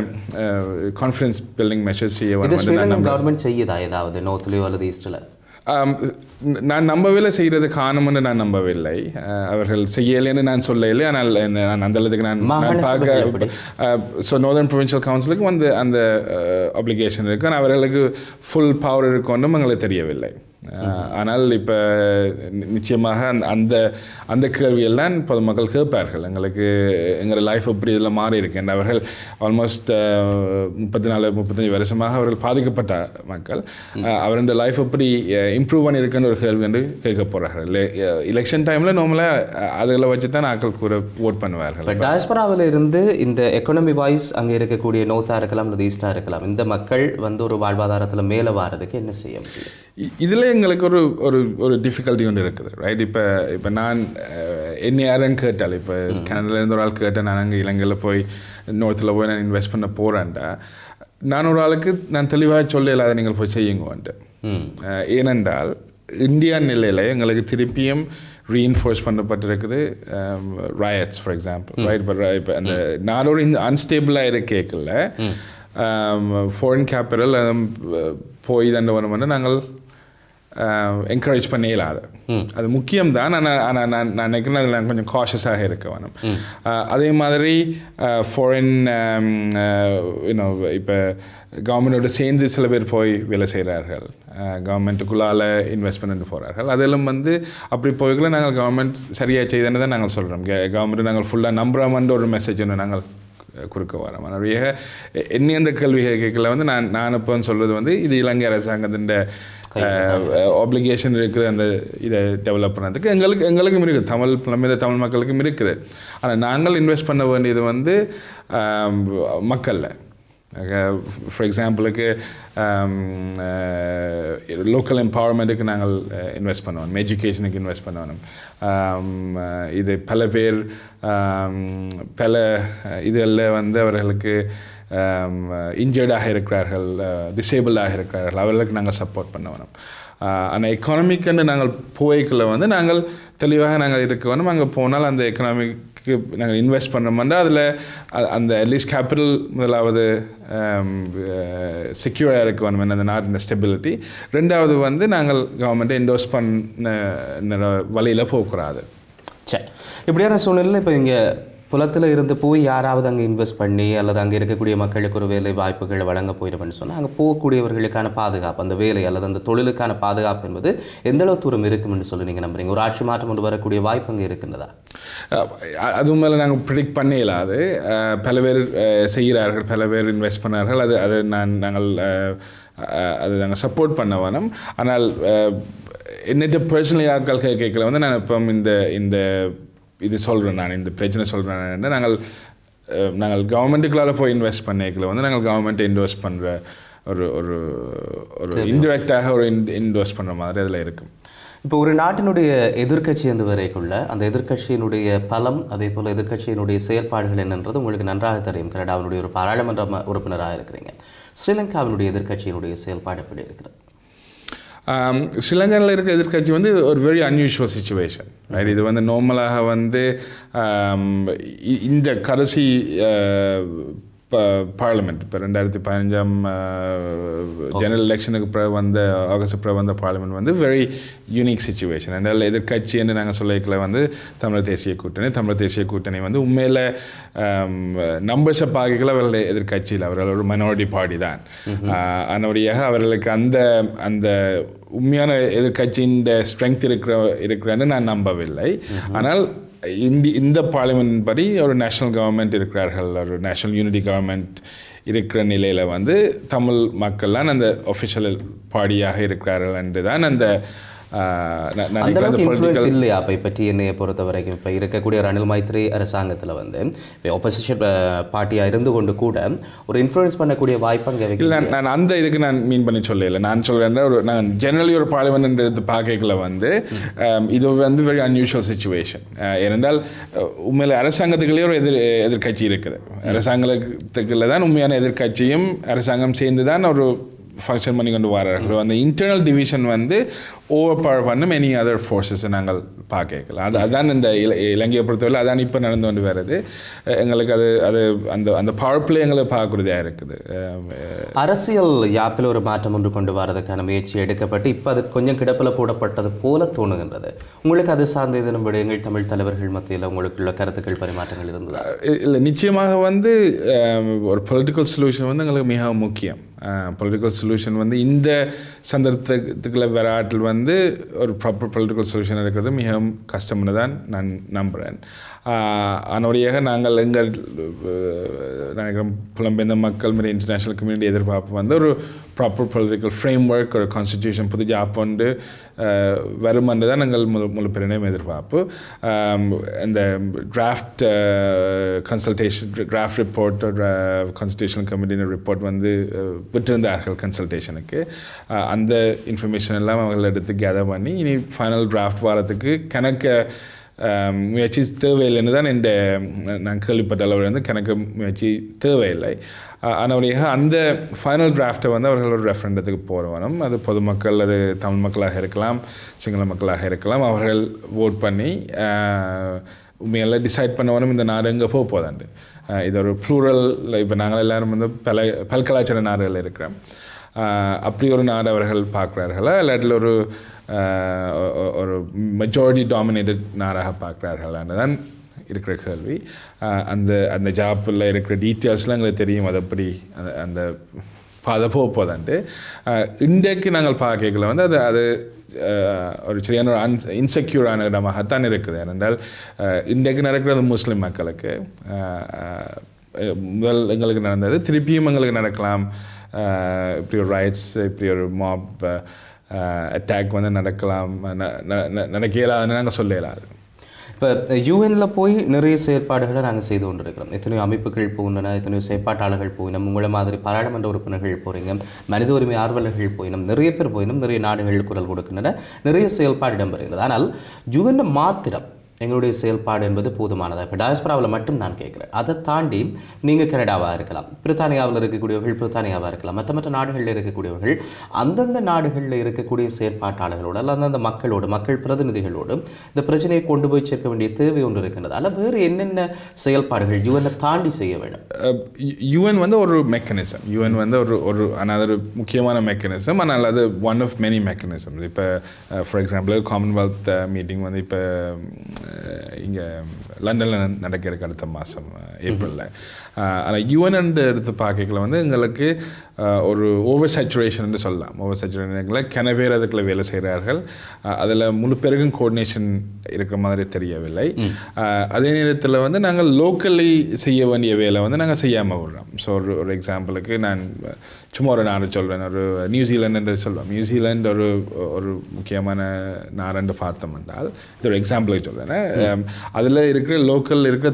கான்ஃபிடன்ஸ் பில்டிங் மெஷர்ஸ் செய்ய வேணும். கவர்மெண்ட் செய்யுதா ஏதாவது நார்த்லேயோ அல்லது ஈஸ்டில்? நான் நம்பவில்லை, செய்கிறது காணும்னு நான் நம்பவில்லை. அவர்கள் செய்யலைன்னு நான் சொல்லலை. ஆனால் நான் அந்த அளவுக்கு நான் பார்க்க ஸோ நார்தர்ன் ப்ரொவின்ஷியல் கவுன்சிலுக்கு வந்து அந்த அப்ளிகேஷன் இருக்குது. ஆனால் அவர்களுக்கு ஃபுல் பவர் இருக்குன்னு எங்களுக்கு தெரியவில்லை. ஆனால் இப்போ நிச்சயமாக அந்த கேள்வியெல்லாம் பொதுமக்கள் கேட்பார்கள். எங்கள் லைஃப் எப்படி இதில் மாறி இருக்கு. அவர்கள் ஆல்மோஸ்ட் 34-35 வருஷமாக அவர்கள் பாதிக்கப்பட்ட மக்கள். அவருடைய லைஃப் எப்படி இம்ப்ரூவ் பண்ணியிருக்குன்னு ஒரு கேள்வி என்று கேட்க போகிறார்கள். எலெக்ஷன் டைமில் நார்மலாக அதில் வச்சு தான் ஆட்கள் கூட ஓட் பண்ணுவார்கள். இப்போ டயஸ்பராவில் இருந்து இந்த எக்கனாமி வைஸ் அங்கே இருக்கக்கூடிய நோர்த்தாக இருக்கலாம் அல்லது ஈஸ்டாக இருக்கலாம், இந்த மக்கள் வந்து ஒரு வாழ்வாதாரத்தில் மேலே வாரதுக்கு என்ன செய்ய முடியும்? இதில் எங்களுக்கு ஒரு டிஃபிகல்ட்டி ஒன்று இருக்குது, ரைட்? இப்போ நான் என்ன யாரும் கேட்டால், இப்போ கனடாலேருந்து ஒரு ஆள் கேட்டேன், நான் அங்கே இலங்கையில் போய் நார்த்தில் போய் நான் இன்வெஸ்ட் பண்ண போகிறேன்டா, நான் ஒரு ஆளுக்கு நான் தெளிவாக சொல்ல இல்லாத நீங்கள் போய் செய்யுங்கன்ட்டு. ஏனென்றால் இந்தியா நிலையில் எங்களுக்கு திருப்பியும் reinforce பண்ணப்பட்டிருக்குது riots, for example, right? இப்போ அந்த நாடோட இந்த அன்ஸ்டேபிளாக இருக்கல ஃபாரின் கேபிட்டல் போய் தண்டு வரணும்னு நாங்கள் என்கரேஜ் பண்ண இயலாது. அது முக்கியம்தான். ஆனால் நான் நினைக்கிறேன் அதில் கொஞ்சம் காஷியஸாக இருக்க வேணும். அதே மாதிரி ஃபாரின் இப்போ கவர்மெண்டோடு சேர்ந்து சில பேர் போய் வேலை செய்கிறார்கள், கவர்மெண்ட்டுக்குள்ளால் இன்வெஸ்ட் பண்ணிட்டு போகிறார்கள். அதெல்லாம் வந்து அப்படி போய்களை நாங்கள் கவர்மெண்ட் சரியாக செய்தேன்னு தான் நாங்கள் சொல்கிறோம். கவர்மெண்ட்டு நாங்கள் ஃபுல்லாக நம்புகிறோம்ன்ற ஒரு மெசேஜ் ஒன்று நாங்கள் குறுக்க வரோம். அதனுடைய என்ன அந்த கேள்வி கேட்கல வந்து நான் இப்போ சொல்கிறது வந்து இது இலங்கை அரசாங்கத்தின் ஆப்ளிகேஷன் இருக்குது. அந்த இதை டெவலப் பண்ணுறதுக்கு எங்களுக்கும் இருக்குது, தமிழ் மக்களுக்கும் இருக்குது. ஆனால் நாங்கள் இன்வெஸ்ட் பண்ண வேண்டியது வந்து மக்களில். ஃபார் எக்ஸாம்பிளுக்கு லோக்கல் எம்பவர்மெண்ட்டுக்கு நாங்கள் இன்வெஸ்ட் பண்ணுவோம், எஜுகேஷனுக்கு இன்வெஸ்ட் பண்ணுவோம். இது பல பேர் பல இதில் வந்து அவர்களுக்கு இன்ஜர்டாக இருக்கிறார்கள், டிசேபிளாக இருக்கிறார்கள், அவர்களுக்கு நாங்கள் சப்போர்ட் பண்ண வேணும். ஆனால் எக்கானமிக்குன்னு நாங்கள் போய்க்குள்ள வந்து நாங்கள் தெளிவாக நாங்கள் இருக்க வேணும். அங்கே போனால் அந்த எக்கனாமிக் நாங்கள் இன்வெஸ்ட் பண்ணோம்னா அதில் அந்த அட்லீஸ்ட் கேபிட்டல் முதலாவது செக்யூராக இருக்க வேணும் அந்த நாட்டின் ஸ்டெபிலிட்டி. ரெண்டாவது வந்து நாங்கள் கவர்மெண்ட்டை என்டோஸ் பண்ண வழியில் போகக்கூடாது. சரி, இப்படியான சூழ்நிலையில் இப்போ இங்கே புலத்தில் இருந்து போய் யாராவது அங்கே இன்வெஸ்ட் பண்ணி அல்லது அங்கே இருக்கக்கூடிய மக்களுக்கு ஒரு வேலை வாய்ப்புகளை வழங்க போயிடும்னு சொன்னால் அங்கே போகக்கூடியவர்களுக்கான பாதுகாப்பு, அந்த வேலை அல்லது அந்த தொழிலுக்கான பாதுகாப்பு என்பது எந்த அளவு தூரம் இருக்கும்னு சொல்லி நீங்கள் நம்புறீங்க? ஒரு ஆட்சி மாற்றம் கொண்டு வரக்கூடிய வாய்ப்பு அங்கே இருக்கின்றதா? அதுவும் மேலே நாங்கள் ப்ரிடிக்ட் பண்ணிடலாது. பல பேர் செய்கிறார்கள், பல பேர் இன்வெஸ்ட் பண்ணார்கள். அது நாங்கள் நாங்கள் சப்போர்ட் பண்ண வேணும். ஆனால் என்னட்டு பர்சனலி ஆட்கள் கேட்கல வந்து நான் இப்போ இந்த இது சொல்கிறேன், நான் இந்த பிரச்சனை சொல்கிறேன். நாங்கள் கவர்மெண்ட்டுக்குள்ளால் போய் இன்வெஸ்ட் பண்ணிக்கல வந்து நாங்கள் கவர்மெண்ட்டை இன்வெஸ்ட் பண்ணுற ஒரு இன்டிரெக்டாக ஒரு இன்வெஸ்ட் பண்ணுற மாதிரி அதில் இருக்கும். இப்போ ஒரு நாட்டினுடைய எதிர்க்கட்சி என்று வரைக்குள்ள அந்த எதிர்க்கட்சியினுடைய பலம், அதே போல் எதிர்க்கட்சியினுடைய செயல்பாடுகள் என்னன்றது உங்களுக்கு நன்றாக தெரியும். கனடாவினுடைய ஒரு பாராளுமன்ற உறுப்பினராக இருக்கிறீங்க. ஸ்ரீலங்காவினுடைய எதிர்க்கட்சியினுடைய செயல்பாடு எப்படி இருக்கிறது? ஸ்ரீலங்காவில் இருக்கிற எதிர்க்கட்சி வந்து ஒரு வெரி அன்யூஷுவல் சிச்சுவேஷன். ரைட், இது வந்து நார்மலாக வந்து இந்த கடைசி பார்லிமெண்ட் இப்போ 2015 ஜெனரல் எலெக்ஷனுக்கு பிறகு வந்த ஆகஸ்ட் பிறகு வந்த பார்லிமெண்ட் வந்து வெரி யூனிக் சிச்சுவேஷன். அதனால் எதிர்கட்சி என்று நாங்கள் சொல்லிக்கல வந்து தமிழ் தேசிய கூட்டணி வந்து உண்மையில் நம்பர்ஸை பார்க்கல அவர்களுடைய எதிர்கட்சியில் அவர்கள் ஒரு மைனாரிட்டி பார்ட்டி தான். அதனுடையாக அவர்களுக்கு அந்த உண்மையான எதிர்கட்சியின் ஸ்ட்ரென்த் இருக்கிறன்னு நான் நம்பவில்லை. ஆனால் இந்த பார்லிமெண்ட் படி ஒரு நேஷ்னல் கவர்மெண்ட் இருக்கிறார்கள், ஒரு நேஷ்னல் யூனிட்டி கவர்மெண்ட் இருக்கிற நிலையில் வந்து தமிழ் மக்கள்லாம் அந்த ஒஃபிஷியல் பார்ட்டியாக இருக்கிறார்கள் என்று தான் அந்த இல்லையா? அப்போ பற்றி என்னையை பொறுத்த வரைக்கும் இப்போ இருக்கக்கூடிய ரணில் மைத்ரி அரசாங்கத்தில் வந்து ஆப்போசிஷன் பார்ட்டியாக இருந்து கொண்டு கூட ஒரு இன்ஃப்ளூயன்ஸ் பண்ணக்கூடிய வாய்ப்பு அங்கே இல்லை. நான் அந்த இதுக்கு நான் மீன் பண்ணி சொல்லலை. நான் சொல்கிறேன் நான் ஜெனரலி ஒரு பார்லிமெண்ட் எடுத்து பார்க்கல வந்து இது வந்து வெரி அன்யூஷுவல் சிச்சுவேஷன். ஏனென்றால் உண்மையில் அரசாங்கத்துக்குள்ளே ஒரு எதிர்கட்சி இருக்குது. அரசாங்கத்துக்குள்ள தான் உண்மையான எதிர்கட்சியும் அரசாங்கம் சேர்ந்து தான் ஒரு ஃபங்க்ஷன் பண்ணி கொண்டு வரார்கள். அந்த இன்டர்னல் டிவிஷன் வந்து ஓவர் பவர் பண்ண மெனி அதர் ஃபோர்ஸஸ் நாங்கள் பார்க்கலாம். அதுதான் இந்த இலங்கையை பொறுத்தவரை அதான் இப்போ நடந்து கொண்டு வருது. எங்களுக்கு அது அந்த பவர் பிளே எங்களை பார்க்குறதாக இருக்குது. அரசியல் யாப்பில் ஒரு மாற்றம் ஒன்று கொண்டு வரதுக்கான முயற்சி எடுக்கப்பட்டு இப்போ அது கொஞ்சம் கிடப்பில் போடப்பட்டது போல தோணுகின்றது. உங்களுக்கு அது சார்ந்த இதனும் விடயங்கள் தமிழ் தலைவர்கள் மத்தியில் உங்களுக்குள்ள கருத்துக்கள் பரிமாற்றங்கள் இருந்ததா? இல்லை, நிச்சயமாக வந்து ஒரு பொலிட்டிக்கல் சொல்யூஷன் வந்து எங்களுக்கு மிக முக்கியம். பொலிட்டிக்கல் சொல்யூஷன் வந்து இந்த சந்தர்ப்பத்துக்குள்ள வர ஆட்டில் வந்து ஒரு ப்ராப்பர் பொலிட்டிக்கல் சொல்யூஷன் இருக்கிறது மிகவும் கஷ்டம்னு தான் நான் நம்புகிறேன். அதனுடையாக நாங்கள் எங்கள் நினைக்கிறோம் புலம்பெயர்ந்த மக்கள் மாதிரி இன்டர்நேஷ்னல் கம்யூனிட்டி எதிர்பார்ப்பு வந்து ஒரு ப்ராப்பர் பொலிட்டிக்கல் ஃப்ரேம் ஒர்க், ஒரு கான்ஸ்டிடியூஷன் புது ஜாப்பொண்டு வருமென்று தான் நாங்கள் முழு பெருமையும் எதிர்பார்ப்பு. இந்த draft consultation, draft report, constitutional கமிட்டியின் ரிப்போர்ட் வந்து விட்டிருந்தார்கள் கன்சல்டேஷனுக்கு. அந்த இன்ஃபர்மேஷன் எல்லாம் அவர்கள் எடுத்து கேதர் பண்ணி இனி ஃபைனல் டிராஃப்ட் வாரத்துக்கு கணக்கு முயற்சி தேவையில்லைன்னு தான் நான் கேள்விப்பட்ட அளவில் வந்து கணக்கு முயற்சி தேவையில்லை. ஆனால் அந்த ஃபைனல் டிராஃப்டை வந்து அவர்கள் ஒரு ரெஃபரண்டத்துக்கு போகிறவனும் அது பொதுமக்கள், அது தமிழ் மக்களாக இருக்கலாம், சிங்கள மக்களாக இருக்கலாம், அவர்கள் ஓட் பண்ணி உண்மையெல்லாம் டிசைட் பண்ணவனும் இந்த நாடு எங்கே போதாண்டு. இது ஒரு ப்ளூரல், இப்போ நாங்கள் எல்லோரும் வந்து பல்கலாச்சார நாடுகள் இருக்கிறோம். அப்படி ஒரு நாடு அவர்கள் பார்க்குறார்களா இல்லாட்டில் ஒரு மெஜாரிட்டி டாமினேட்டட் நாடாக பார்க்குறார்களான்னு தான் இருக்கிற கேள்வி. அந்த ஜாப்பில் இருக்கிற டீட்டெயில்ஸ்லாம் எங்களுக்கு தெரியும், அது எப்படி அந்த பாதை போதான்ட்டு. இன்றைக்கு நாங்கள் பார்க்கல வந்து அது ஒரு சரியான ஒரு இன்செக்யூரான இடமாகத்தான் இருக்குது. ஏனென்றால் இன்றைக்கு நடக்கிறது முஸ்லீம் மக்களுக்கு முதல் எங்களுக்கு நடந்தது, திருப்பியும் எங்களுக்கு நடக்கலாம். இப்படி ஒரு ரைட்ஸ், இப்படி ஒரு மாப் அட்டாக் வந்து நடக்கலாம், நடக்கலாதுன்னு நாங்கள் சொல்லலாது. இப்போ யூஎனில் போய் நிறைய செயற்பாடுகளை நாங்கள் செய்து கொண்டிருக்கிறோம். எத்தனையோ அமைப்புகள் போகின்றன, எத்தனையோ செயற்பாட்டாளர்கள் போயினோம், உங்களை மாதிரி பாராளுமன்ற உறுப்பினர்கள் போகிறீங்க, மனித உரிமை ஆர்வலர்கள் போயினோம், நிறைய பேர் போயினோம், நிறைய நாடுகள் குரல் கொடுக்கின்றன, நிறைய செயல்பாடு இடம்பெறுகிறது. ஆனால் யூஎன் மாத்திரம் எங்களுடைய செயல்பாடு என்பது போதுமானதா? இப்போ டயஸ்பராவில் மட்டும் நான் கேட்குறேன். அதை தாண்டி நீங்கள் கனடாவாக இருக்கலாம், பிரித்தானியாவில் இருக்கக்கூடியவர்கள் பிரித்தானியாவாக இருக்கலாம், மற்ற நாடுகளில் இருக்கக்கூடியவர்கள் அந்தந்த நாடுகளில் இருக்கக்கூடிய செயற்பாட்டாளர்களோடு அல்ல அந்தந்த மக்களோடு, மக்கள் பிரதிநிதிகளோடு இந்த பிரச்சனையை கொண்டு போய் சேர்க்க வேண்டிய தேவை ஒன்று இருக்கின்றது. அல்ல வேறு என்னென்ன செயல்பாடுகள் யுஎனை தாண்டி செய்ய வேண்டும்? யுஎன் வந்து ஒரு மெக்கானிசம், யுஎன் வந்து ஒரு another முக்கியமான மெக்கானிசம். ஆனால் அது ஒன் ஆஃப் மெனி மெக்கானிசம். இப்போ ஃபார் எக்ஸாம்பிள் காமன்வெல்த் மீட்டிங் வந்து இப்போ இங்கே லண்டனில் நடக்கிற அடுத்த மாதம் ஏப்ரலில். ஆனால் யுஎன் எடுத்து பார்க்கல வந்து எங்களுக்கு ஒரு ஓவர் சேச்சுரேஷன் சொல்லலாம். ஓவர் சேச்சுரேஷனில் கன பேர் அதுக்குள்ள வேலை செய்கிறார்கள். அதில் முழு பேருக்கும் கோஆர்டினேஷன் இருக்கிற மாதிரி தெரியவில்லை. அதே நேரத்தில் வந்து நாங்கள் லோக்கலி செய்ய வேண்டிய வேலை வந்து நாங்கள் செய்யாமல் விடுறோம். ஸோ ஒரு எக்ஸாம்பிளுக்கு நான் சும்மா ஒரு நாடு சொல்கிறேன், ஒரு நியூசிலாண்டு சொல்லுவோம். நியூசிலாண்டு ஒரு முக்கியமான நாடுன்னு பார்த்தோம் என்றால், இது ஒரு எக்ஸாம்பிளுக்கு சொல்கிறேன். அதில் இருக்கிற லோக்கல் இருக்கிற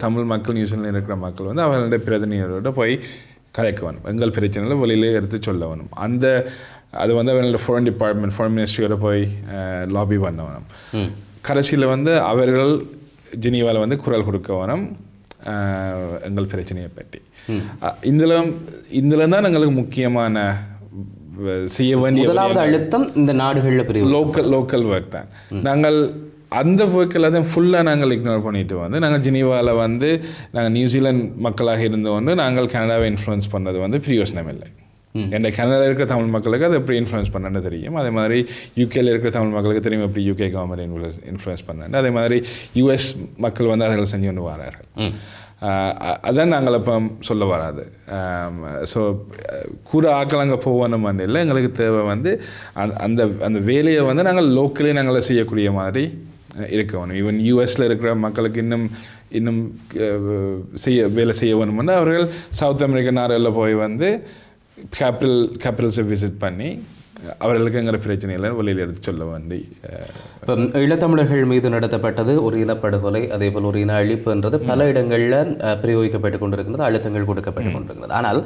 தமிழ் மக்கள், நியூசிலாண்டில் இருக்கிற மக்கள் வந்து அவர்களுடைய பிரதிநிதிகளோட போய் கலைக்க வேணும். எங்கள் பிரச்சனைகளை வெளியிலே எடுத்து சொல்ல வேணும். அது வந்து அவங்களோட ஃபாரின் டிபார்ட்மெண்ட், ஃபாரின் மினிஸ்ட்ரியோட போய் லாபி பண்ண வேணும். கடைசியில் வந்து அவர்கள் ஜெனீவாவில் வந்து குரல் கொடுக்க வேணும் எங்கள் பிரச்சனையை பற்றி. இதில் தான் எங்களுக்கு முக்கியமான செய்ய வேண்டிய முதலாவது அழுத்தம் இந்த நாடுகளில் பெரிய லோக்கல் ஒர்க் தான். நாங்கள் அந்த ஒர்க்கில் தான் ஃபுல்லாக நாங்கள் இக்னோர் பண்ணிட்டு வந்து நாங்கள் ஜெனீவாவில் வந்து நாங்கள் நியூசிலாந்து மக்களாக இருந்தோன்னு நாங்கள் கனடாவை இன்ஃப்ளூயன்ஸ் பண்ணது வந்து பிரயோசனம் இல்லை. என் கனடாவில் இருக்கிற தமிழ் மக்களுக்கு அது எப்படி இன்ஃப்ளூயன்ஸ் பண்ணன்னு தெரியும். அதே மாதிரி யூகேல இருக்கிற தமிழ் மக்களுக்கு தெரியும் எப்படி யூகே கவர்மெண்ட் இன்ஃப்ளூயன்ஸ் பண்ணான்னு. அதே மாதிரி யூஎஸ் மக்கள் வந்து அதில் செஞ்சு கொண்டு வரார்கள். அதான் நாங்கள் இப்போ சொல்ல வராது. ஸோ கூட ஆக்கள் அங்கே போகணும் இல்லை, எங்களுக்கு தேவை வந்து அந்த வேலையை வந்து நாங்கள் லோக்கலே நாங்கள் செய்யக்கூடிய மாதிரி இருக்கணும். ஈவன் யூஎஸில் இருக்கிற மக்களுக்கு இன்னும் வேலை செய்ய வேணும்னா அவர்கள் சவுத் அமெரிக்கா நாடுகளில் போய் வந்து கேபிட்டல்ஸை விசிட் பண்ணி அவர்களுக்கு எங்கிற பிரச்சனைகளை வெளியில் எடுத்து சொல்ல வேண்டி. இப்போ ஈழத்தமிழர்கள் மீது நடத்தப்பட்டது ஒரு இனப்படுகொலை, அதே போல் ஒரு இன அழிப்புன்றது பல இடங்களில் பிரயோகிக்கப்பட்டு கொண்டிருக்கிறது, அழுத்தங்கள் கொடுக்கப்பட்டு கொண்டிருக்கிறது. ஆனால்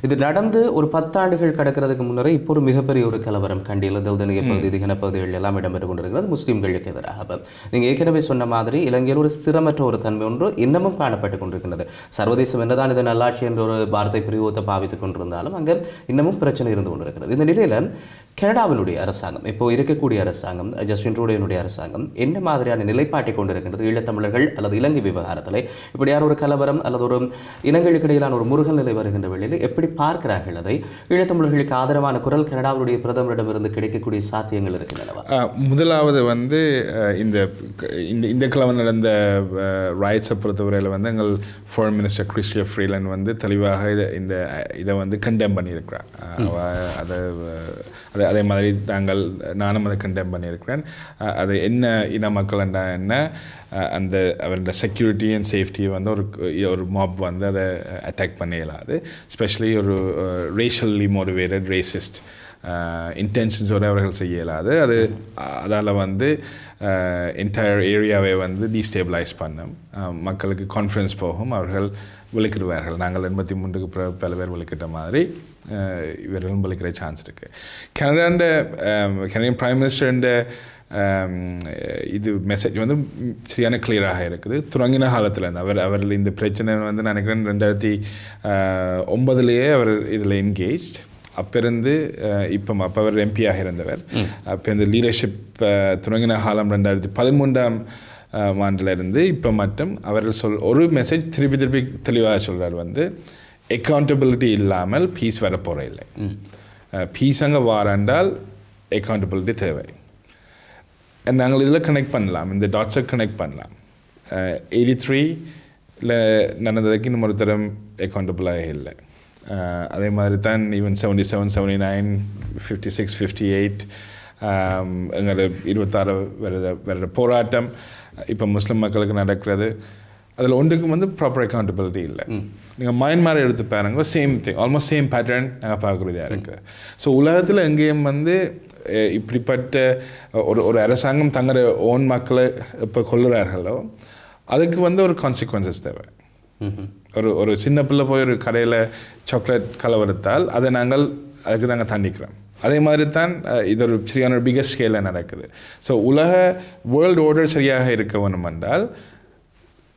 இது நடந்து ஒரு 10 ஆண்டுகள் கடக்கிறதுக்கு முன்னரே இப்போ ஒரு மிகப்பெரிய ஒரு கலவரம் கண்டியில் தெல்தனிய பகுதி, திகன பகுதிகள் எல்லாம் இடம்பெற்று கொண்டிருக்கிறது முஸ்லீம்களுக்கு எதிராக. அப்போ நீங்கள் ஏற்கனவே சொன்ன மாதிரி இலங்கையில் ஒரு ஸ்திரமற்ற ஒரு தன்மை ஒன்று இன்னமும் காணப்பட்டு கொண்டிருக்கிறது. சர்வதேசம் என்னதான் இது நல்லாட்சி என்ற ஒரு வார்த்தை பிரயோகத்தை பாவித்துக் கொண்டிருந்தாலும் அங்கே இன்னமும் பிரச்சனை இருந்து கொண்டிருக்கிறது. இந்த நிலையில் கனடாவினுடைய அரசாங்கம், இப்போ இருக்கக்கூடிய அரசாங்கம், ஜஸ்டின் ட்ரூடோவினுடைய அரசாங்கம் என்ன மாதிரியான நிலைப்பாட்டை கொண்டிருக்கின்றது ஈழத்தமிழர்கள் அல்லது இலங்கை விவகாரத்தில்? இப்படியான ஒரு கலவரம் அல்லது ஒரு இனங்களுக்கு இடையிலான ஒரு முருகல் நிலை வருகின்ற வேளையில் எப்படி பார்க்கிறார்கள் அதை? ஈழத்தமிழர்களுக்கு ஆதரவான குரல் கனடாவுடைய பிரதமரிடமிருந்து கிடைக்கக்கூடிய சாத்தியங்கள் இருக்கின்றனவா? முதலாவது வந்து இந்த கிழமை நடந்த ரைட்ஸை பொறுத்தவரையில் வந்து எங்கள் ஃபாரின் மினிஸ்டர் கிறிஸ்டியர் ஃப்ரீலண்ட் வந்து தெளிவாக இதை வந்து கண்டெம் பண்ணியிருக்கிறார். அதே மாதிரி நானும் அதை கண்டெம் பண்ணியிருக்கிறேன். அது என்ன இன மக்கள் என்ன அந்த அவரோட செக்யூரிட்டி அண்ட் சேஃப்டியை வந்து ஒரு மாப் வந்து அதை அட்டாக் பண்ண இயலாது. ஸ்பெஷலி ஒரு ரேஷியலி மோட்டிவேட்டட் ரேசிஸ்ட் இன்டென்ஷன்ஸோடு அவர்கள் செய்ய இயலாது. அதால் வந்து என்டையர் ஏரியாவை வந்து டீஸ்டேபிளைஸ் பண்ணும், மக்களுக்கு கான்ஃபிடன்ஸ் போகும், அவர்கள் விளக்கிடுவார்கள். நாங்கள் 83க்கு பல பேர் விளக்கிட்ட மாதிரி இவர்களும் விளக்கிற சான்ஸ் இருக்குது. கனடியன் பிரைம் மினிஸ்டர் இது மெசேஜ் வந்து சரியான கிளியராக இருக்குது. தொடங்கின காலத்தில் இருந்து அவர் இந்த பிரச்சனை வந்து நினைக்கிறேன் 2009 அவர் இதில் என்கேஜ். அப்போ அப்போ அவர் எம்பியாக இருந்தவர். அப்போ இந்த லீடர்ஷிப் தொடங்கின காலம் 2013ஆம் ஆண்டிலிருந்து இப்போ மட்டும் அவர்கள் ஒரு மெசேஜ் திருப்பி தெளிவாக சொல்கிறார் வந்து அக்கௌண்டபிலிட்டி இல்லாமல் பீஸ் வர போகிற இல்லை. பீஸ் அங்கே வாராண்டால் அக்கௌண்டபிலிட்டி தேவை. நாங்கள் இதில் கனெக்ட் பண்ணலாம், இந்த டாட்ஸை கனெக்ட் பண்ணலாம். 83ல் நடந்ததுக்கு இன்னும் ஒரு தரம் அக்கௌண்டபிளாக இல்லை. அதே மாதிரி தான் ஈவன் 77, 79, 56, 58 எங்களோட 26 வருட போராட்டம் இப்போ முஸ்லீம் மக்களுக்கு நடக்கிறது. அதில் ஒன்றுக்கும் வந்து ப்ராப்பர் அக்கௌண்டபிலிட்டி இல்லை. நீங்கள் மயன்மாரை எடுத்து பாருங்க, same thing, almost same pattern நாங்கள் பார்க்குறதா இருக்குது. ஸோ உலகத்தில் எங்கேயும் வந்து இப்படிப்பட்ட ஒரு அரசாங்கம் தங்களோட ஓன் மக்களை இப்போ கொள்ளுறார்களோ அதுக்கு வந்து ஒரு கான்சிக்வன்சஸ் தேவை. ஒரு சின்ன பிள்ளை போய் ஒரு கடையில் சாக்லேட் கலவரத்தால் அதுக்கு நாங்கள் தண்டிக்கிறோம். அதே மாதிரி தான் இது ஒரு சரியான பிகஸ்ட் ஸ்கேலில் நடக்குது. ஸோ உலக வேர்ல்டு ஆர்டர் சரியாக இருக்க வேணும் என்றால்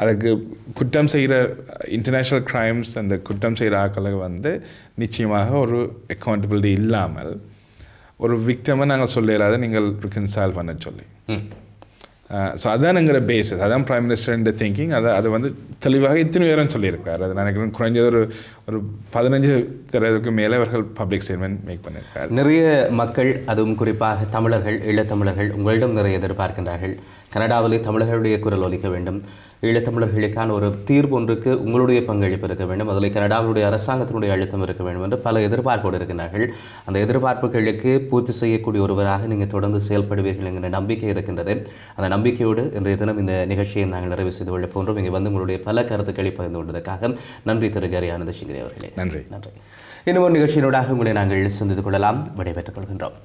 அதுக்கு குற்றம் செய்கிற இன்டர்நேஷ்னல் க்ரைம்ஸ் அந்த குற்றம் செய்கிற ஆக்களை வந்து நிச்சயமாக ஒரு அக்கௌண்டபிலிட்டி இல்லாமல் ஒரு விக்டமை நாங்கள் சொல்ல இல்லாத நீங்கள் ரிகன்சைல் பண்ண சொல்லி. ஸோ அதான் எங்கிற பேஸஸ், அதான் பிரைம் மினிஸ்டர் திங்கிங். அது வந்து தெளிவாக இத்தனை பேரும் சொல்லியிருக்காரு. அது நினைக்கிறேன் குறைஞ்சது ஒரு 15 தடவைக்கு மேலே அவர்கள் பப்ளிக் ஸ்டேட்மெண்ட் மேக் பண்ணியிருக்காரு. நிறைய மக்கள், அதுவும் குறிப்பாக தமிழர்கள், ஈழத்தமிழர்கள் உங்களிடம் நிறைய எதிர்பார்க்கின்றார்கள். கனடாவிலே தமிழர்களுடைய குரல் ஒலிக்க வேண்டும், ஈழத்தமிழர்களுக்கான ஒரு தீர்வு ஒன்றுக்கு உங்களுடைய பங்களிப்பு இருக்க வேண்டும், அதில் கனடாவுடைய அரசாங்கத்தினுடைய அழுத்தம் இருக்க வேண்டும் என்று பல எதிர்பார்ப்போடு இருக்கின்றார்கள். அந்த எதிர்பார்ப்புகளுக்கு பூர்த்தி செய்யக்கூடிய ஒருவராக நீங்கள் தொடர்ந்து செயல்படுவீர்கள் என்கிற நம்பிக்கை இருக்கின்றது. அந்த நம்பிக்கையோடு இன்றைய தினம் இந்த நிகழ்ச்சியை நாங்கள் நிறைவு செய்து கொள்ள போன்றோம். இங்கே வந்து உங்களுடைய பல கருத்துக்களை பகிர்ந்து கொண்டதற்காக நன்றி திரு கரி ஆனந்த சிங்கிரி அவர்களே. நன்றி. இன்னும் ஒரு நிகழ்ச்சியினூடாக உங்களை நாங்கள் சந்தித்துக் கொள்ளலாம். விடைபெற்றுக் கொள்கின்றோம்.